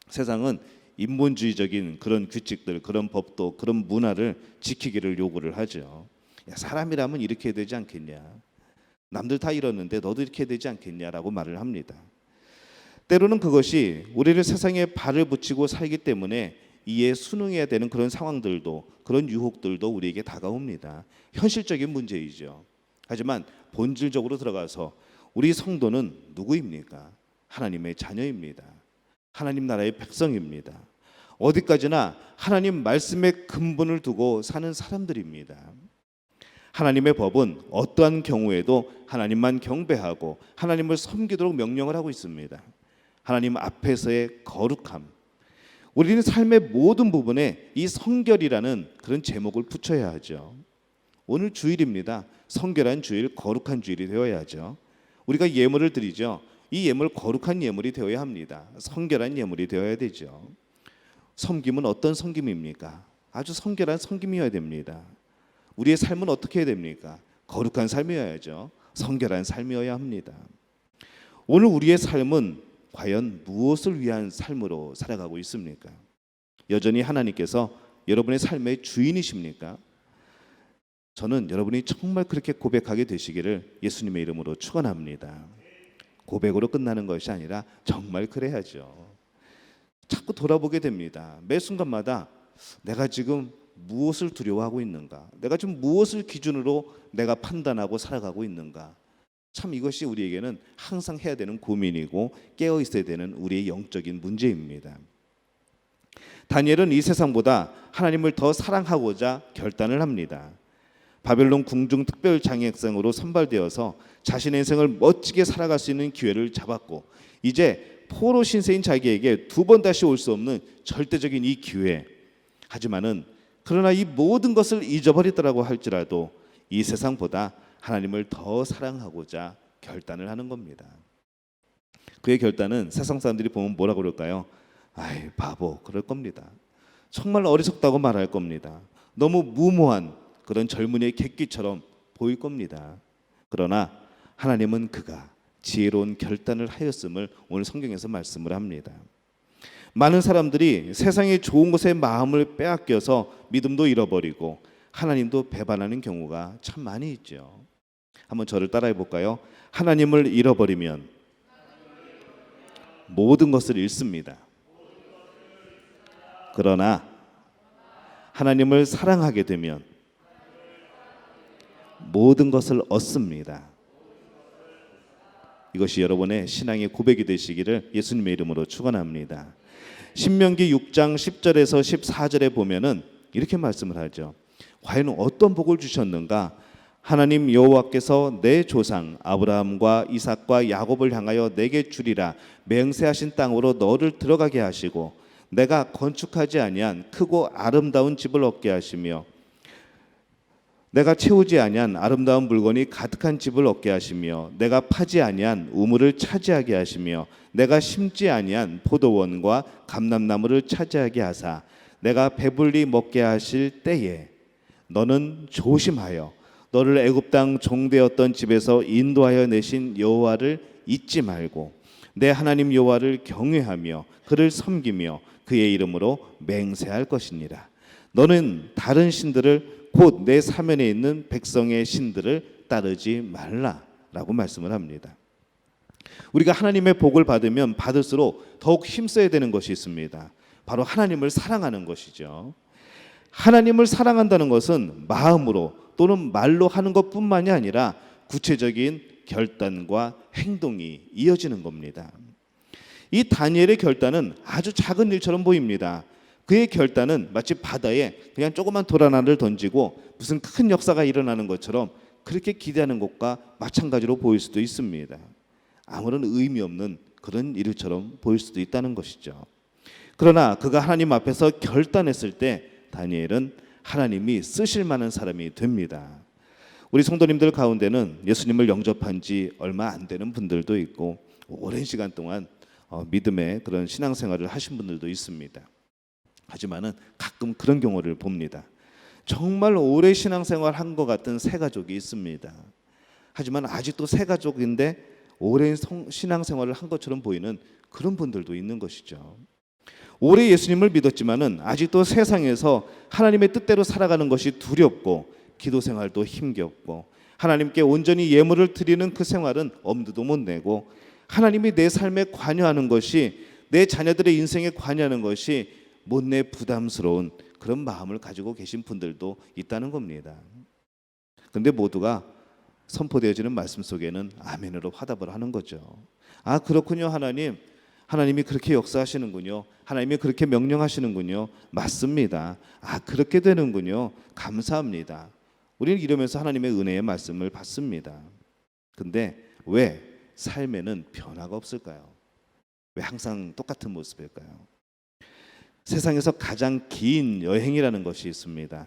세상은 인본주의적인 그런 규칙들, 그런 법도, 그런 문화를 지키기를 요구를 하죠. 야, 사람이라면 이렇게 해야 되지 않겠냐, 남들 다 이러는데 너도 이렇게 해야 되지 않겠냐라고 말을 합니다. 때로는 그것이 우리를 세상에 발을 붙이고 살기 때문에 이에 순응해야 되는 그런 상황들도, 그런 유혹들도 우리에게 다가옵니다. 현실적인 문제이죠. 하지만 본질적으로 들어가서 우리 성도는 누구입니까? 하나님의 자녀입니다. 하나님 나라의 백성입니다. 어디까지나 하나님 말씀의 근본을 두고 사는 사람들입니다. 하나님의 법은 어떠한 경우에도 하나님만 경배하고 하나님을 섬기도록 명령을 하고 있습니다. 하나님 앞에서의 거룩함, 우리는 삶의 모든 부분에 이 성결이라는 그런 제목을 붙여야 하죠. 오늘 주일입니다. 성결한 주일, 거룩한 주일이 되어야 하죠. 우리가 예물을 드리죠. 이 예물 거룩한 예물이 되어야 합니다. 성결한 예물이 되어야 되죠. 섬김은 어떤 섬김입니까? 아주 성결한 섬김이어야 됩니다. 우리의 삶은 어떻게 해야 됩니까? 거룩한 삶이어야죠. 성결한 삶이어야 합니다. 오늘 우리의 삶은 과연 무엇을 위한 삶으로 살아가고 있습니까? 여전히 하나님께서 여러분의 삶의 주인이십니까? 저는 여러분이 정말 그렇게 고백하게 되시기를 예수님의 이름으로 축원합니다. 고백으로 끝나는 것이 아니라 정말 그래야죠. 자꾸 돌아보게 됩니다. 매 순간마다 내가 지금 무엇을 두려워하고 있는가? 내가 지금 무엇을 기준으로 내가 판단하고 살아가고 있는가? 참 이것이 우리에게는 항상 해야 되는 고민이고 깨어 있어야 되는 우리의 영적인 문제입니다. 다니엘은 이 세상보다 하나님을 더 사랑하고자 결단을 합니다. 바벨론 궁중 특별 장학생으로 선발되어서 자신의 인생을 멋지게 살아갈 수 있는 기회를 잡았고, 이제 포로 신세인 자기에게 두 번 다시 올 수 없는 절대적인 이 기회, 하지만은 그러나 이 모든 것을 잊어버리더라고 할지라도 이 세상보다 하나님을 더 사랑하고자 결단을 하는 겁니다. 그의 결단은 세상 사람들이 보면 뭐라고 그럴까요? 아이 바보 그럴 겁니다. 정말 어리석다고 말할 겁니다. 너무 무모한 그런 젊은이의 객기처럼 보일 겁니다. 그러나 하나님은 그가 지혜로운 결단을 하였음을 오늘 성경에서 말씀을 합니다. 많은 사람들이 세상의 좋은 것에 마음을 빼앗겨서 믿음도 잃어버리고 하나님도 배반하는 경우가 참 많이 있죠. 한번 저를 따라해 볼까요? 하나님을 잃어버리면 모든 것을 잃습니다. 그러나 하나님을 사랑하게 되면 모든 것을 얻습니다. 이것이 여러분의 신앙의 고백이 되시기를 예수님의 이름으로 축원합니다. 신명기 6장 10절에서 14절에 보면은 이렇게 말씀을 하죠. 과연 어떤 복을 주셨는가? 하나님 여호와께서 내 조상 아브라함과 이삭과 야곱을 향하여 내게 주리라 맹세하신 땅으로 너를 들어가게 하시고 내가 건축하지 아니한 크고 아름다운 집을 얻게 하시며 내가 채우지 아니한 아름다운 물건이 가득한 집을 얻게 하시며 내가 파지 아니한 우물을 차지하게 하시며 내가 심지 아니한 포도원과 감람나무를 차지하게 하사 내가 배불리 먹게 하실 때에 너는 조심하여 너를 애굽 땅 종되었던 집에서 인도하여 내신 여호와를 잊지 말고 내 하나님 여호와를 경외하며 그를 섬기며 그의 이름으로 맹세할 것이니라. 너는 다른 신들을 곧 내 사면에 있는 백성의 신들을 따르지 말라라고 말씀을 합니다. 우리가 하나님의 복을 받으면 받을수록 더욱 힘써야 되는 것이 있습니다. 바로 하나님을 사랑하는 것이죠. 하나님을 사랑한다는 것은 마음으로 또는 말로 하는 것뿐만이 아니라 구체적인 결단과 행동이 이어지는 겁니다. 이 다니엘의 결단은 아주 작은 일처럼 보입니다. 그의 결단은 마치 바다에 그냥 조그만 돌 하나를 던지고 무슨 큰 역사가 일어나는 것처럼 그렇게 기대하는 것과 마찬가지로 보일 수도 있습니다. 아무런 의미 없는 그런 일처럼 보일 수도 있다는 것이죠. 그러나 그가 하나님 앞에서 결단했을 때 다니엘은 하나님이 쓰실 만한 사람이 됩니다. 우리 성도님들 가운데는 예수님을 영접한 지 얼마 안 되는 분들도 있고 오랜 시간 동안 믿음의 그런 신앙생활을 하신 분들도 있습니다. 하지만은 가끔 그런 경우를 봅니다. 정말 오래 신앙생활 한 것 같은 새 가족이 있습니다. 하지만 아직도 새 가족인데 오랜 신앙생활을 한 것처럼 보이는 그런 분들도 있는 것이죠. 오래 예수님을 믿었지만은 아직도 세상에서 하나님의 뜻대로 살아가는 것이 두렵고 기도 생활도 힘겹고 하나님께 온전히 예물을 드리는 그 생활은 엄두도 못 내고 하나님이 내 삶에 관여하는 것이 내 자녀들의 인생에 관여하는 것이 못내 부담스러운 그런 마음을 가지고 계신 분들도 있다는 겁니다. 그런데 모두가 선포되어지는 말씀 속에는 아멘으로 화답을 하는 거죠. 아 그렇군요 하나님이 그렇게 역사하시는군요. 하나님이 그렇게 명령하시는군요. 맞습니다. 아 그렇게 되는군요. 감사합니다. 우리는 이러면서 하나님의 은혜의 말씀을 받습니다. 근데 왜 삶에는 변화가 없을까요? 왜 항상 똑같은 모습일까요? 세상에서 가장 긴 여행이라는 것이 있습니다.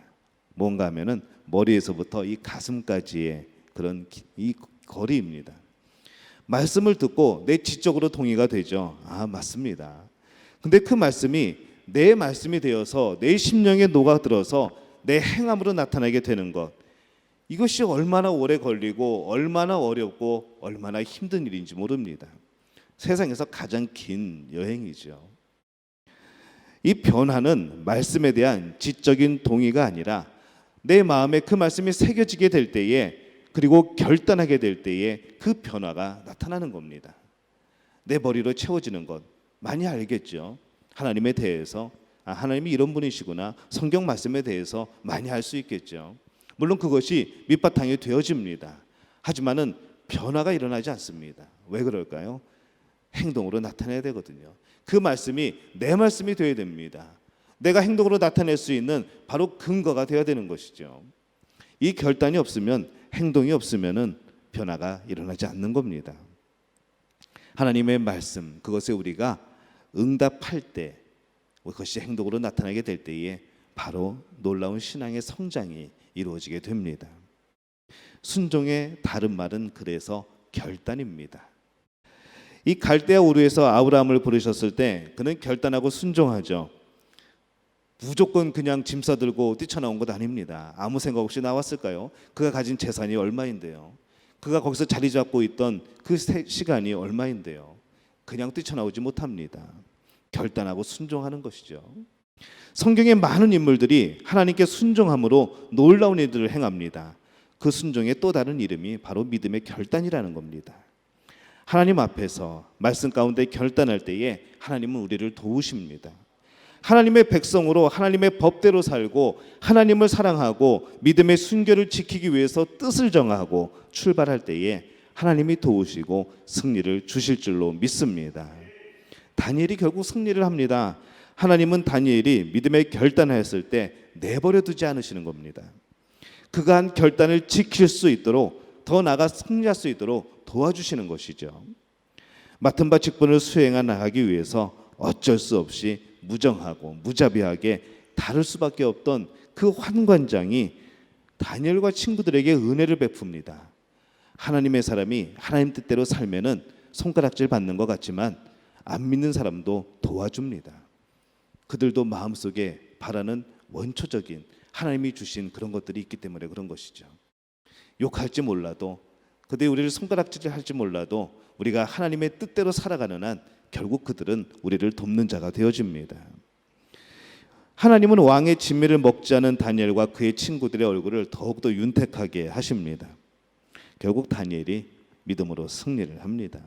뭔가 하면은 머리에서부터 이 가슴까지의 그런 이 거리입니다. 말씀을 듣고 내 지적으로 동의가 되죠. 아 맞습니다. 근데 그 말씀이 내 말씀이 되어서 내 심령에 녹아들어서 내 행함으로 나타나게 되는 것, 이것이 얼마나 오래 걸리고 얼마나 어렵고 얼마나 힘든 일인지 모릅니다. 세상에서 가장 긴 여행이죠. 이 변화는 말씀에 대한 지적인 동의가 아니라 내 마음에 그 말씀이 새겨지게 될 때에 그리고 결단하게 될 때에 그 변화가 나타나는 겁니다. 내 머리로 채워지는 것 많이 알겠죠. 하나님에 대해서 하나님이 이런 분이시구나. 성경 말씀에 대해서 많이 알 수 있겠죠. 물론 그것이 밑바탕이 되어집니다. 하지만은 변화가 일어나지 않습니다. 왜 그럴까요? 행동으로 나타내야 되거든요. 그 말씀이 내 말씀이 되어야 됩니다. 내가 행동으로 나타낼 수 있는 바로 근거가 되어야 되는 것이죠. 이 결단이 없으면 행동이 없으면은 변화가 일어나지 않는 겁니다. 하나님의 말씀 그것에 우리가 응답할 때 그것이 행동으로 나타나게 될 때에 바로 놀라운 신앙의 성장이 이루어지게 됩니다. 순종의 다른 말은 그래서 결단입니다. 이 갈대아 우르에서 아브라함을 부르셨을 때 그는 결단하고 순종하죠. 무조건 그냥 짐 싸들고 뛰쳐나온 것 아닙니다. 아무 생각 없이 나왔을까요? 그가 가진 재산이 얼마인데요? 그가 거기서 자리 잡고 있던 그 시간이 얼마인데요? 그냥 뛰쳐나오지 못합니다. 결단하고 순종하는 것이죠. 성경의 많은 인물들이 하나님께 순종함으로 놀라운 일들을 행합니다. 그 순종의 또 다른 이름이 바로 믿음의 결단이라는 겁니다. 하나님 앞에서 말씀 가운데 결단할 때에 하나님은 우리를 도우십니다. 하나님의 백성으로 하나님의 법대로 살고 하나님을 사랑하고 믿음의 순결을 지키기 위해서 뜻을 정하고 출발할 때에 하나님이 도우시고 승리를 주실 줄로 믿습니다. 다니엘이 결국 승리를 합니다. 하나님은 다니엘이 믿음의 결단하였을 때 내버려 두지 않으시는 겁니다. 그가 한 결단을 지킬 수 있도록 더 나아가 승리할 수 있도록 도와주시는 것이죠. 맡은 바 직분을 수행해 나가기 위해서 어쩔 수 없이 무정하고 무자비하게 다를 수밖에 없던 그 환관장이 다니엘과 친구들에게 은혜를 베풉니다. 하나님의 사람이 하나님 뜻대로 살면은 손가락질 받는 것 같지만 안 믿는 사람도 도와줍니다. 그들도 마음속에 바라는 원초적인 하나님이 주신 그런 것들이 있기 때문에 그런 것이죠. 욕할지 몰라도 그들이 우리를 손가락질을 할지 몰라도 우리가 하나님의 뜻대로 살아가는 한 결국 그들은 우리를 돕는 자가 되어집니다. 하나님은 왕의 진미를 먹지 않은 다니엘과 그의 친구들의 얼굴을 더욱더 윤택하게 하십니다. 결국 다니엘이 믿음으로 승리를 합니다.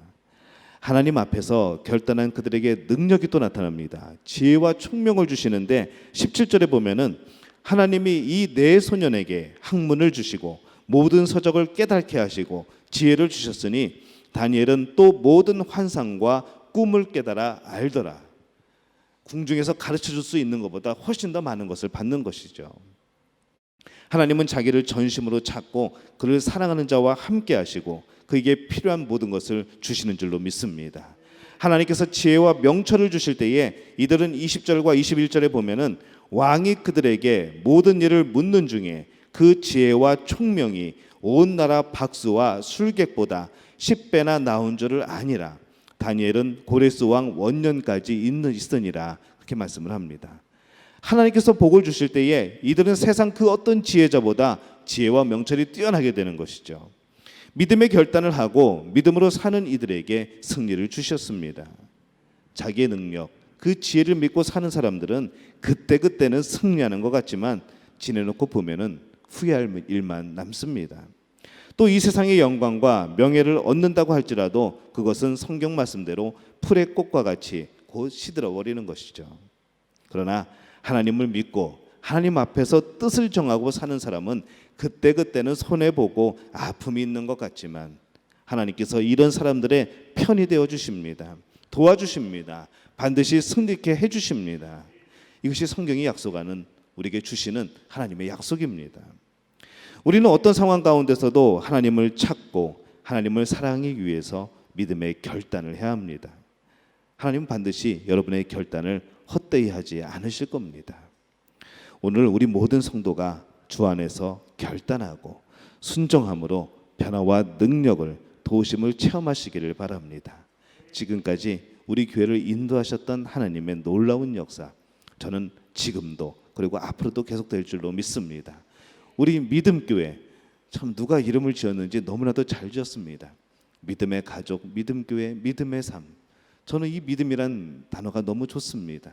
하나님 앞에서 결단한 그들에게 능력이 또 나타납니다. 지혜와 총명을 주시는데 17절에 보면은 하나님이 이 네 소년에게 학문을 주시고 모든 서적을 깨닫게 하시고 지혜를 주셨으니 다니엘은 또 모든 환상과 꿈을 깨달아 알더라. 궁중에서 가르쳐줄 수 있는 것보다 훨씬 더 많은 것을 받는 것이죠. 하나님은 자기를 전심으로 찾고 그를 사랑하는 자와 함께 하시고 그에게 필요한 모든 것을 주시는 줄로 믿습니다. 하나님께서 지혜와 명철을 주실 때에 이들은 20절과 21절에 보면은 왕이 그들에게 모든 일을 묻는 중에 그 지혜와 총명이 온 나라 박수와 술객보다 10배나 나온 줄을 아니라 다니엘은 고레스 왕 원년까지 있으니라 그렇게 말씀을 합니다. 하나님께서 복을 주실 때에 이들은 세상 그 어떤 지혜자보다 지혜와 명철이 뛰어나게 되는 것이죠. 믿음의 결단을 하고 믿음으로 사는 이들에게 승리를 주셨습니다. 자기의 능력, 그 지혜를 믿고 사는 사람들은 그때그때는 승리하는 것 같지만 지내놓고 보면은 후회할 일만 남습니다. 또 이 세상의 영광과 명예를 얻는다고 할지라도 그것은 성경 말씀대로 풀의 꽃과 같이 곧 시들어버리는 것이죠. 그러나 하나님을 믿고 하나님 앞에서 뜻을 정하고 사는 사람은 그때그때는 손해보고 아픔이 있는 것 같지만 하나님께서 이런 사람들의 편이 되어 주십니다. 도와주십니다. 반드시 승리케 해주십니다. 이것이 성경이 약속하는 우리에게 주시는 하나님의 약속입니다. 우리는 어떤 상황 가운데서도 하나님을 찾고 하나님을 사랑하기 위해서 믿음의 결단을 해야 합니다. 하나님은 반드시 여러분의 결단을 헛되이 하지 않으실 겁니다. 오늘 우리 모든 성도가 주 안에서 결단하고 순종함으로 변화와 능력을 도우심을 체험하시기를 바랍니다. 지금까지 우리 교회를 인도하셨던 하나님의 놀라운 역사 저는 지금도 그리고 앞으로도 계속될 줄로 믿습니다. 우리 믿음교회 참 누가 이름을 지었는지 너무나도 잘 지었습니다. 믿음의 가족, 믿음교회, 믿음의 삶. 저는 이 믿음이란 단어가 너무 좋습니다.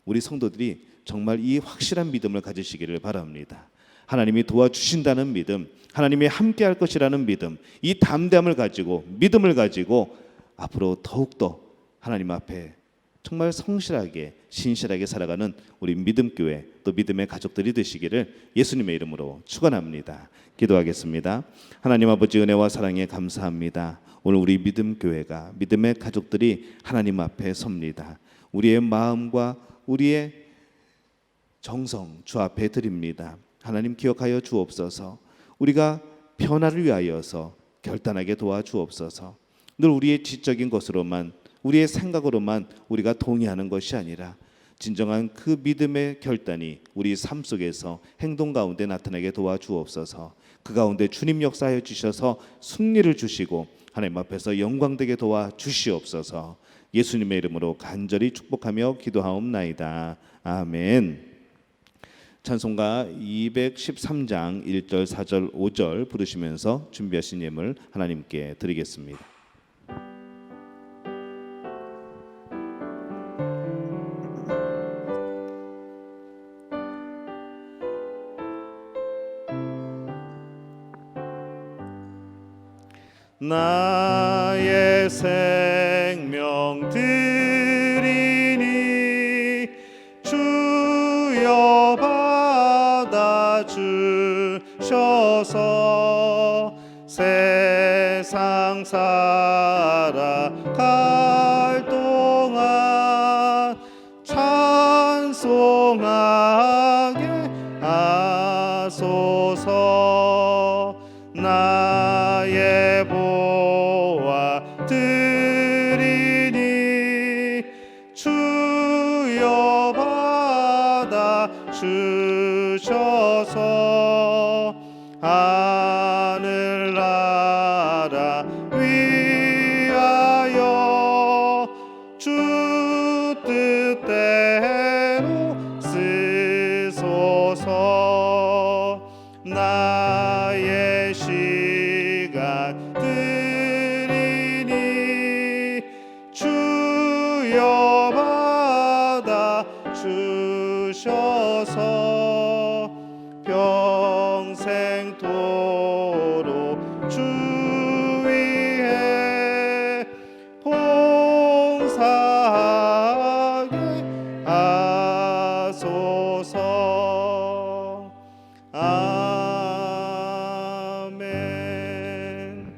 우리 성도들이 정말 이 확실한 믿음을 가지시기를 바랍니다. 하나님이 도와주신다는 믿음, 하나님이 함께할 것이라는 믿음, 이 담대함을 가지고 믿음을 가지고 앞으로 더욱더 하나님 앞에 정말 성실하게 신실하게 살아가는 우리 믿음교회 또 믿음의 가족들이 되시기를 예수님의 이름으로 축원합니다. 기도하겠습니다. 하나님 아버지 은혜와 사랑에 감사합니다. 오늘 우리 믿음교회가 믿음의 가족들이 하나님 앞에 섭니다. 우리의 마음과 우리의 정성 주 앞에 드립니다. 하나님 기억하여 주옵소서. 우리가 변화를 위하여서 결단하게 도와주옵소서. 늘 우리의 지적인 것으로만 우리의 생각으로만 우리가 동의하는 것이 아니라 진정한 그 믿음의 결단이 우리 삶 속에서 행동 가운데 나타나게 도와주옵소서. 그 가운데 주님 역사하여 주셔서 승리를 주시고 하나님 앞에서 영광되게 도와주시옵소서. 예수님의 이름으로 간절히 축복하며 기도하옵나이다. 아멘. 찬송가 213장 1절 4절 5절 부르시면서 준비하신 예물 하나님께 드리겠습니다. 나의 생명 드리니 주여 받아 주셔서 세상 살아갈 동안 찬송하게 하소서. 나의 보아 드리니 주여 받아 주셔서 하늘나라 위하여 주 뜻대로 쓰소서. 나의 시간 드리니 주여 받아 주셔서 평생토록 주 위에 봉사하게 하소서. 아멘.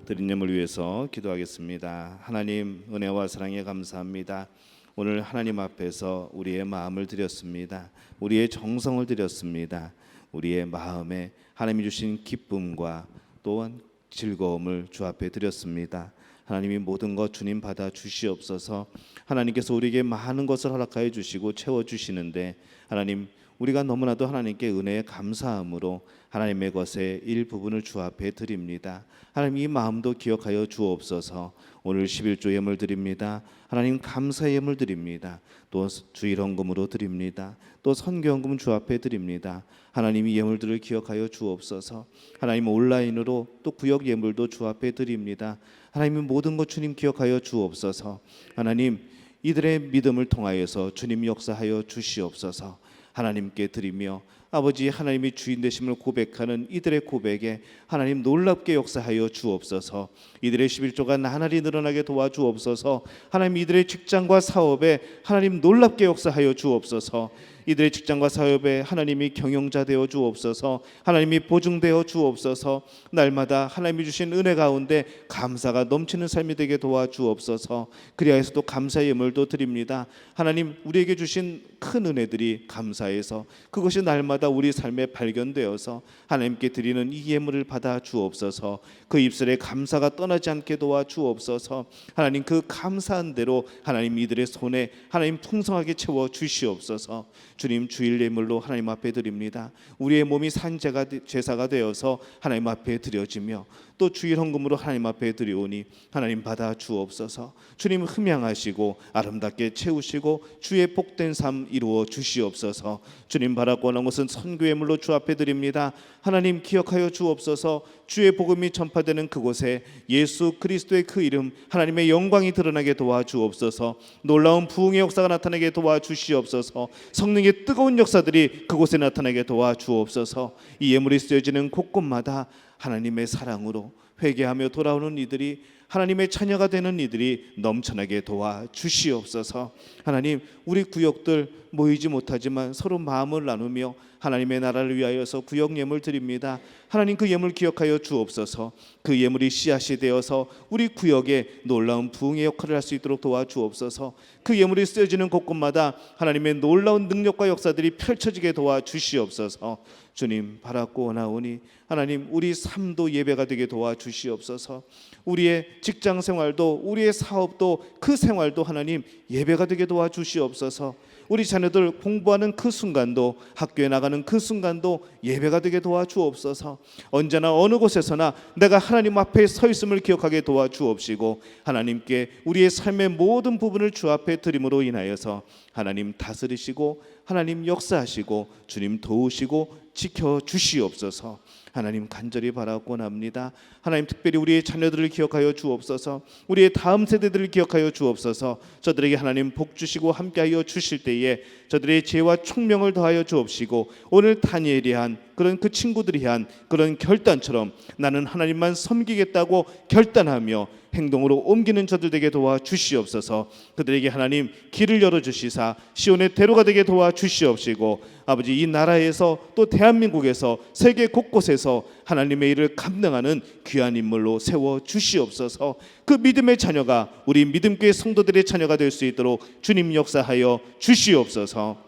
드린 예물 위해서 기도하겠습니다. 하나님 은혜와 사랑에 감사합니다. 오늘 하나님 앞에서 우리의 마음을 드렸습니다. 우리의 정성을 드렸습니다. 우리의 마음에 하나님이 주신 기쁨과 또한 즐거움을 주 앞에 드렸습니다. 하나님이 모든 것 주님 받아 주시옵소서. 하나님께서 우리에게 많은 것을 허락하여 주시고 채워 주시는데 하나님 우리가 너무나도 하나님께 은혜에 감사함으로 하나님의 것의 일부분을 주 앞에 드립니다. 하나님 이 마음도 기억하여 주옵소서. 오늘 11조 예물 드립니다. 하나님 감사의 예물 드립니다. 또 주일헌금으로 드립니다. 또 선교헌금 주 앞에 드립니다. 하나님 이 예물들을 기억하여 주옵소서. 하나님 온라인으로 또 구역 예물도 주 앞에 드립니다. 하나님 모든 것 주님 기억하여 주옵소서. 하나님 이들의 믿음을 통하여서 주님 역사하여 주시옵소서. 하나님께 드리며 아버지 하나님이 주인 되심을 고백하는 이들의 고백에 하나님 놀랍게 역사하여 주옵소서. 이들의 11조가 나날이 늘어나게 도와주옵소서. 하나님 이들의 직장과 사업에 하나님 놀랍게 역사하여 주옵소서. 이들의 직장과 사업에 하나님이 경영자 되어 주옵소서. 하나님이 보증되어 주옵소서. 날마다 하나님이 주신 은혜 가운데 감사가 넘치는 삶이 되게 도와주옵소서. 그리하여서도 감사의 예물도 드립니다. 하나님 우리에게 주신 큰 은혜들이 감사해서 그것이 날마다 우리 삶에 발견되어서 하나님께 드리는 이 예물을 받아 주옵소서. 그 입술에 감사가 떠나지 않게 도와주옵소서. 하나님 그 감사한 대로 하나님 이들의 손에 하나님 풍성하게 채워 주시옵소서. 주님 주일 예물로 하나님 앞에 드립니다. 우리의 몸이 제사가 되어서 하나님 앞에 드려지며 또 주일 헌금으로 하나님 앞에 드리오니 하나님 받아 주옵소서. 주님 흠양하시고 아름답게 채우시고 주의 복된 삶 이루어 주시옵소서. 주님 바라고 하는 것은 선교 예물로 주 앞에 드립니다. 하나님 기억하여 주옵소서. 주의 복음이 전파되는 그곳에 예수 그리스도의 그 이름 하나님의 영광이 드러나게 도와주옵소서. 놀라운 부흥의 역사가 나타나게 도와주시옵소서. 성령의 뜨거운 역사들이 그곳에 나타나게 도와주옵소서. 이 예물이 쓰여지는 곳곳마다 하나님의 사랑으로 회개하며 돌아오는 이들이 하나님의 자녀가 되는 이들이 넘쳐나게 도와주시옵소서. 하나님 우리 구역들 모이지 못하지만 서로 마음을 나누며 하나님의 나라를 위하여서 구역 예물 드립니다. 하나님, 그 예물 기억하여 주옵소서. 그 예물이 씨앗이 되어서 우리 구역에 놀라운 부흥의 역할을 할 수 있도록 도와주옵소서. 그 예물이 쓰여지는 곳곳마다 하나님의 놀라운 능력과 역사들이 펼쳐지게 도와주시옵소서. 주님, 바라고 나오니 하나님, 우리 삶도 예배가 되게 도와주시옵소서. 우리의 직장 생활도, 우리의 사업도, 그 생활도 하나님 예배가 되게 도와주시옵소서. 우리 자녀들 공부하는 그 순간도, 학교에 나가는 그 순간도 예배가 되게 도와주옵소서. 언제나 어느 곳에서나 내가 하나님 앞에 서 있음을 기억하게 도와주옵시고, 하나님께 우리의 삶의 모든 부분을 주 앞에 드림으로 인하여서 하나님 다스리시고, 하나님 역사하시고, 주님 도우시고 지켜주시옵소서. 하나님, 간절히 바라고 납니다. 하나님, 특별히 우리의 자녀들을 기억하여 주옵소서. 우리의 다음 세대들을 기억하여 주옵소서. 저들에게 하나님 복 주시고 함께하여 주실 때에 저들의 지혜와 총명을 더하여 주옵시고, 오늘 다니엘이 한 그런 그 친구들이 한 그런 결단처럼 나는 하나님만 섬기겠다고 결단하며 행동으로 옮기는 저들 되게 도와주시옵소서. 그들에게 하나님 길을 열어주시사 시온의 대로가 되게 도와주시옵시고, 아버지, 이 나라에서 또 대한민국에서 세계 곳곳에서 하나님의 일을 감당하는 귀한 인물로 세워주시옵소서. 그 믿음의 자녀가 우리 믿음교회 성도들의 자녀가 될 수 있도록 주님 역사하여 주시옵소서.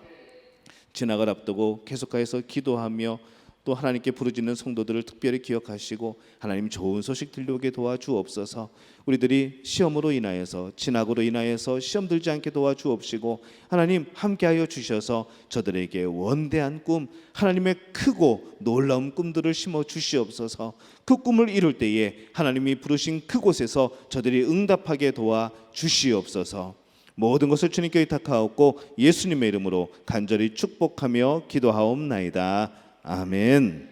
지나갈 앞두고 계속해서 기도하며 또 하나님께 부르짖는 성도들을 특별히 기억하시고 하나님 좋은 소식 들려오게 도와주옵소서. 우리들이 시험으로 인하여서, 진학으로 인하여서 시험 들지 않게 도와주옵시고, 하나님 함께하여 주셔서 저들에게 원대한 꿈, 하나님의 크고 놀라운 꿈들을 심어 주시옵소서. 그 꿈을 이룰 때에 하나님이 부르신 그곳에서 저들이 응답하게 도와주시옵소서. 모든 것을 주님께 의탁하옵고 예수님의 이름으로 간절히 축복하며 기도하옵나이다. 아멘.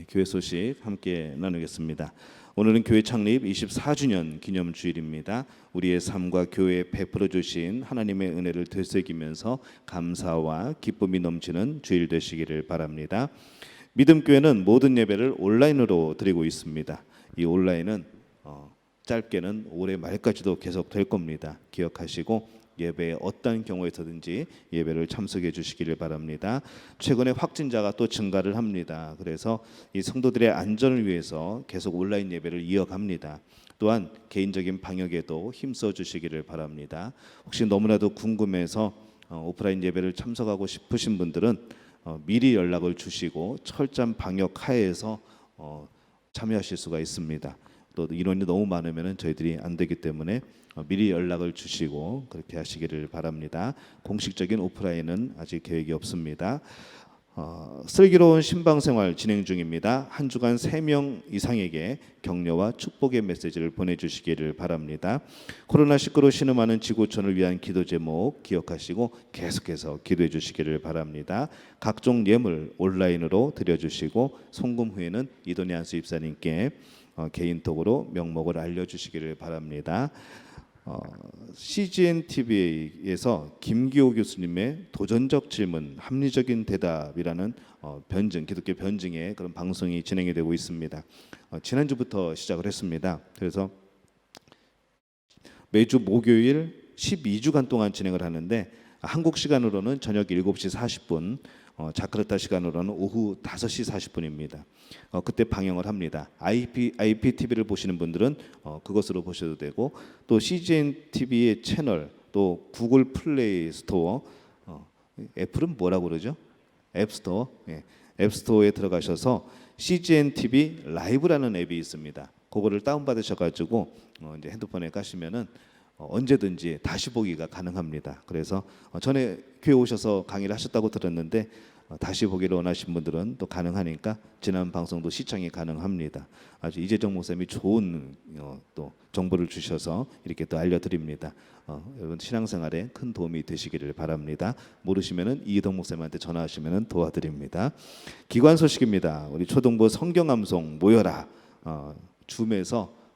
교회 소식 함께 나누겠습니다. 오늘은 교회 창립 24주년 기념 주일입니다. 우리의 삶과 교회에 베풀어 주신 하나님의 은혜를 되새기면서 감사와 기쁨이 넘치는 주일 되시기를 바랍니다. 믿음교회는 모든 예배를 온라인으로 드리고 있습니다. 이 온라인은 짧게는 올해 말까지도 계속 될 겁니다. 기억하시고 예배에 어떤 경우에서든지 예배를 참석해 주시기를 바랍니다. 최근에 확진자가 또 증가를 합니다. 그래서 이 성도들의 안전을 위해서 계속 온라인 예배를 이어갑니다. 또한 개인적인 방역에도 힘써 주시기를 바랍니다. 혹시 너무나도 궁금해서 오프라인 예배를 참석하고 싶으신 분들은 미리 연락을 주시고 철저한 방역 하에서 참여하실 수가 있습니다. 또 인원이 너무 많으면 저희들이 안 되기 때문에 미리 연락을 주시고 그렇게 하시기를 바랍니다. 공식적인 오프라인은 아직 계획이 없습니다. 슬기로운 신방생활 진행 중입니다. 한 주간 3명 이상에게 격려와 축복의 메시지를 보내주시기를 바랍니다. 코로나19로 신음하는 지구촌을 위한 기도 제목 기억하시고 계속해서 기도해 주시기를 바랍니다. 각종 예물 온라인으로 드려주시고 송금 후에는 이도니 안수 입사님께 개인톡으로 명목을 알려주시기를 바랍니다. CGN TV에서 김기호 교수님의 도전적 질문, 합리적인 대답이라는 변증, 기독교 변증의 그런 방송이 진행이 되고 있습니다. 지난주부터 시작을 했습니다. 그래서 매주 목요일 12주간 동안 진행을 하는데 한국 시간으로는 저녁 7시 40분, 자카르타 시간으로는 오후 5시 40분입니다. 그때 방영을 합니다. IPTV를 보시는 분들은 그것으로 보셔도 되고, 또 CGN TV의 채널, 또 구글 플레이 스토어, 애플은 뭐라고 그러죠? 앱스토어, 앱스토어에 들어가셔서 CGN TV 라이브라는 앱이 있습니다. 그거를 다운받으셔가지고 이제 핸드폰에 까시면은 언제든지 다시 보기가 가능합니다. 그래서 전에 교회 오셔서 강의를 하셨다고 들었는데 다시 보기를 원하신 분들은 또 가능하니까 지난 방송도 시청이 가능합니다. 아주 이재정 목사님이 좋은 또 정보를 주셔서 이렇게 또 알려드립니다. 여러분 신앙생활에 큰 도움이 되시기를 바랍니다. 모르시면은 이동 목사님한테 전화하시면은 도와드립니다. 기관 소식입니다. 우리 초등부 성경암송 모여라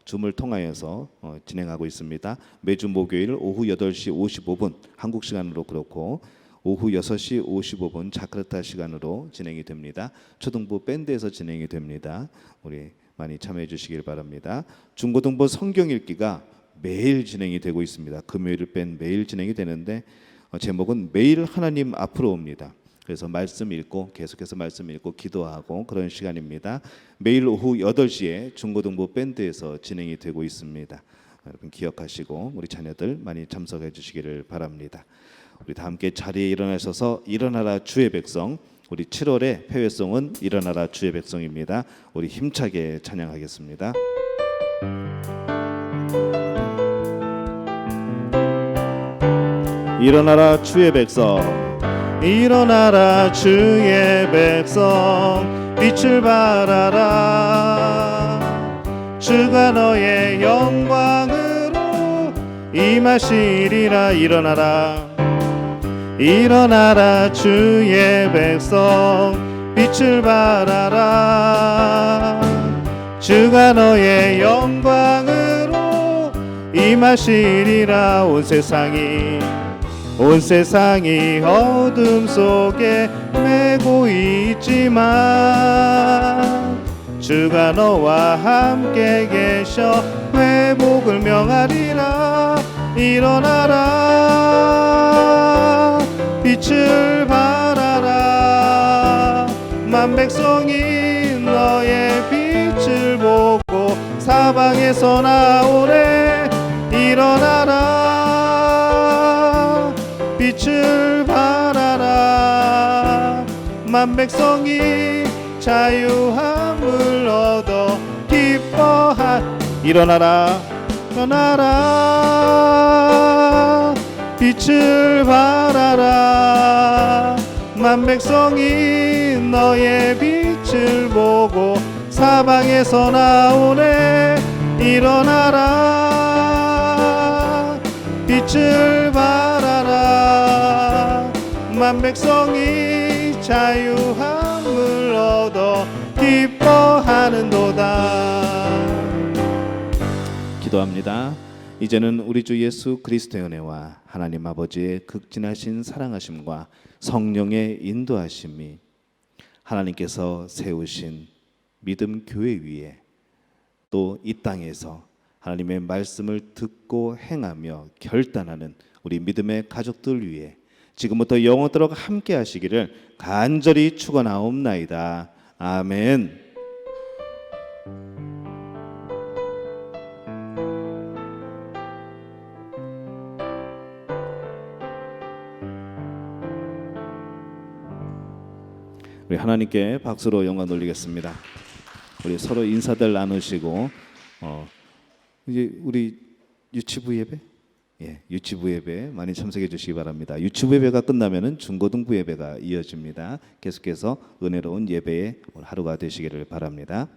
줌을 통하여서 진행하고 있습니다. 매주 목요일 오후 8시 55분 한국 시간으로 그렇고 오후 6시 55분 자카르타 시간으로 진행이 됩니다. 초등부 밴드에서 진행이 됩니다. 우리 많이 참여해 주시길 바랍니다. 중고등부 성경 읽기가 매일 진행이 되고 있습니다. 금요일을 뺀 매일 진행이 되는데 제목은 매일 하나님 앞으로 옵니다. 그래서 말씀 읽고 계속해서 말씀 읽고 기도하고 그런 시간입니다. 매일 오후 8시에 중고등부 밴드에서 진행이 되고 있습니다. 여러분 기억하시고 우리 자녀들 많이 참석해 주시기를 바랍니다. 우리 다 함께 자리에 일어나셔서 일어나라 주의 백성, 우리 7월의 폐회송은 일어나라 주의 백성입니다. 우리 힘차게 찬양하겠습니다. 일어나라 주의 백성, 일어나라 주의 백성, 빛을 발하라. 주가 너의 영광으로 임하시리라. 일어나라, 일어나라 주의 백성, 빛을 발하라. 주가 너의 영광으로 임하시리라. 온 세상이 어둠 속에 매고 있지만 주가 너와 함께 계셔 회복을 명하리라. 일어나라, 빛을 발하라. 만 백성이 너의 빛을 보고 사방에서 나오네. 일어나라, 빛을 발하라. 만 백성이 자유함을 얻어 일어나라, 일어나라, 빛을 발하라. 만 백성이 너의 빛을 보고 사방에서 나오네. 일어나라, 빛을 발하라. 만 백성이 자유함을 얻어 기뻐하는도다. 기도합니다. 이제는 우리 주 예수 그리스도의 은혜와 하나님 아버지의 극진하신 사랑하심과 성령의 인도하심이 하나님께서 세우신 믿음 교회 위에 또 이 땅에서 하나님의 말씀을 듣고 행하며 결단하는 우리 믿음의 가족들 위해 지금부터 영원토록 함께 하시기를 간절히 축원하옵나이다. 아멘. 우리 하나님께 박수로 영광 돌리겠습니다. 우리 서로 인사들 나누시고 이제 우리 유치부 예배, 유치부 예배 많이 참석해 주시기 바랍니다. 유치부 예배가 끝나면은 중고등부 예배가 이어집니다. 계속해서 은혜로운 예배의 하루가 되시기를 바랍니다.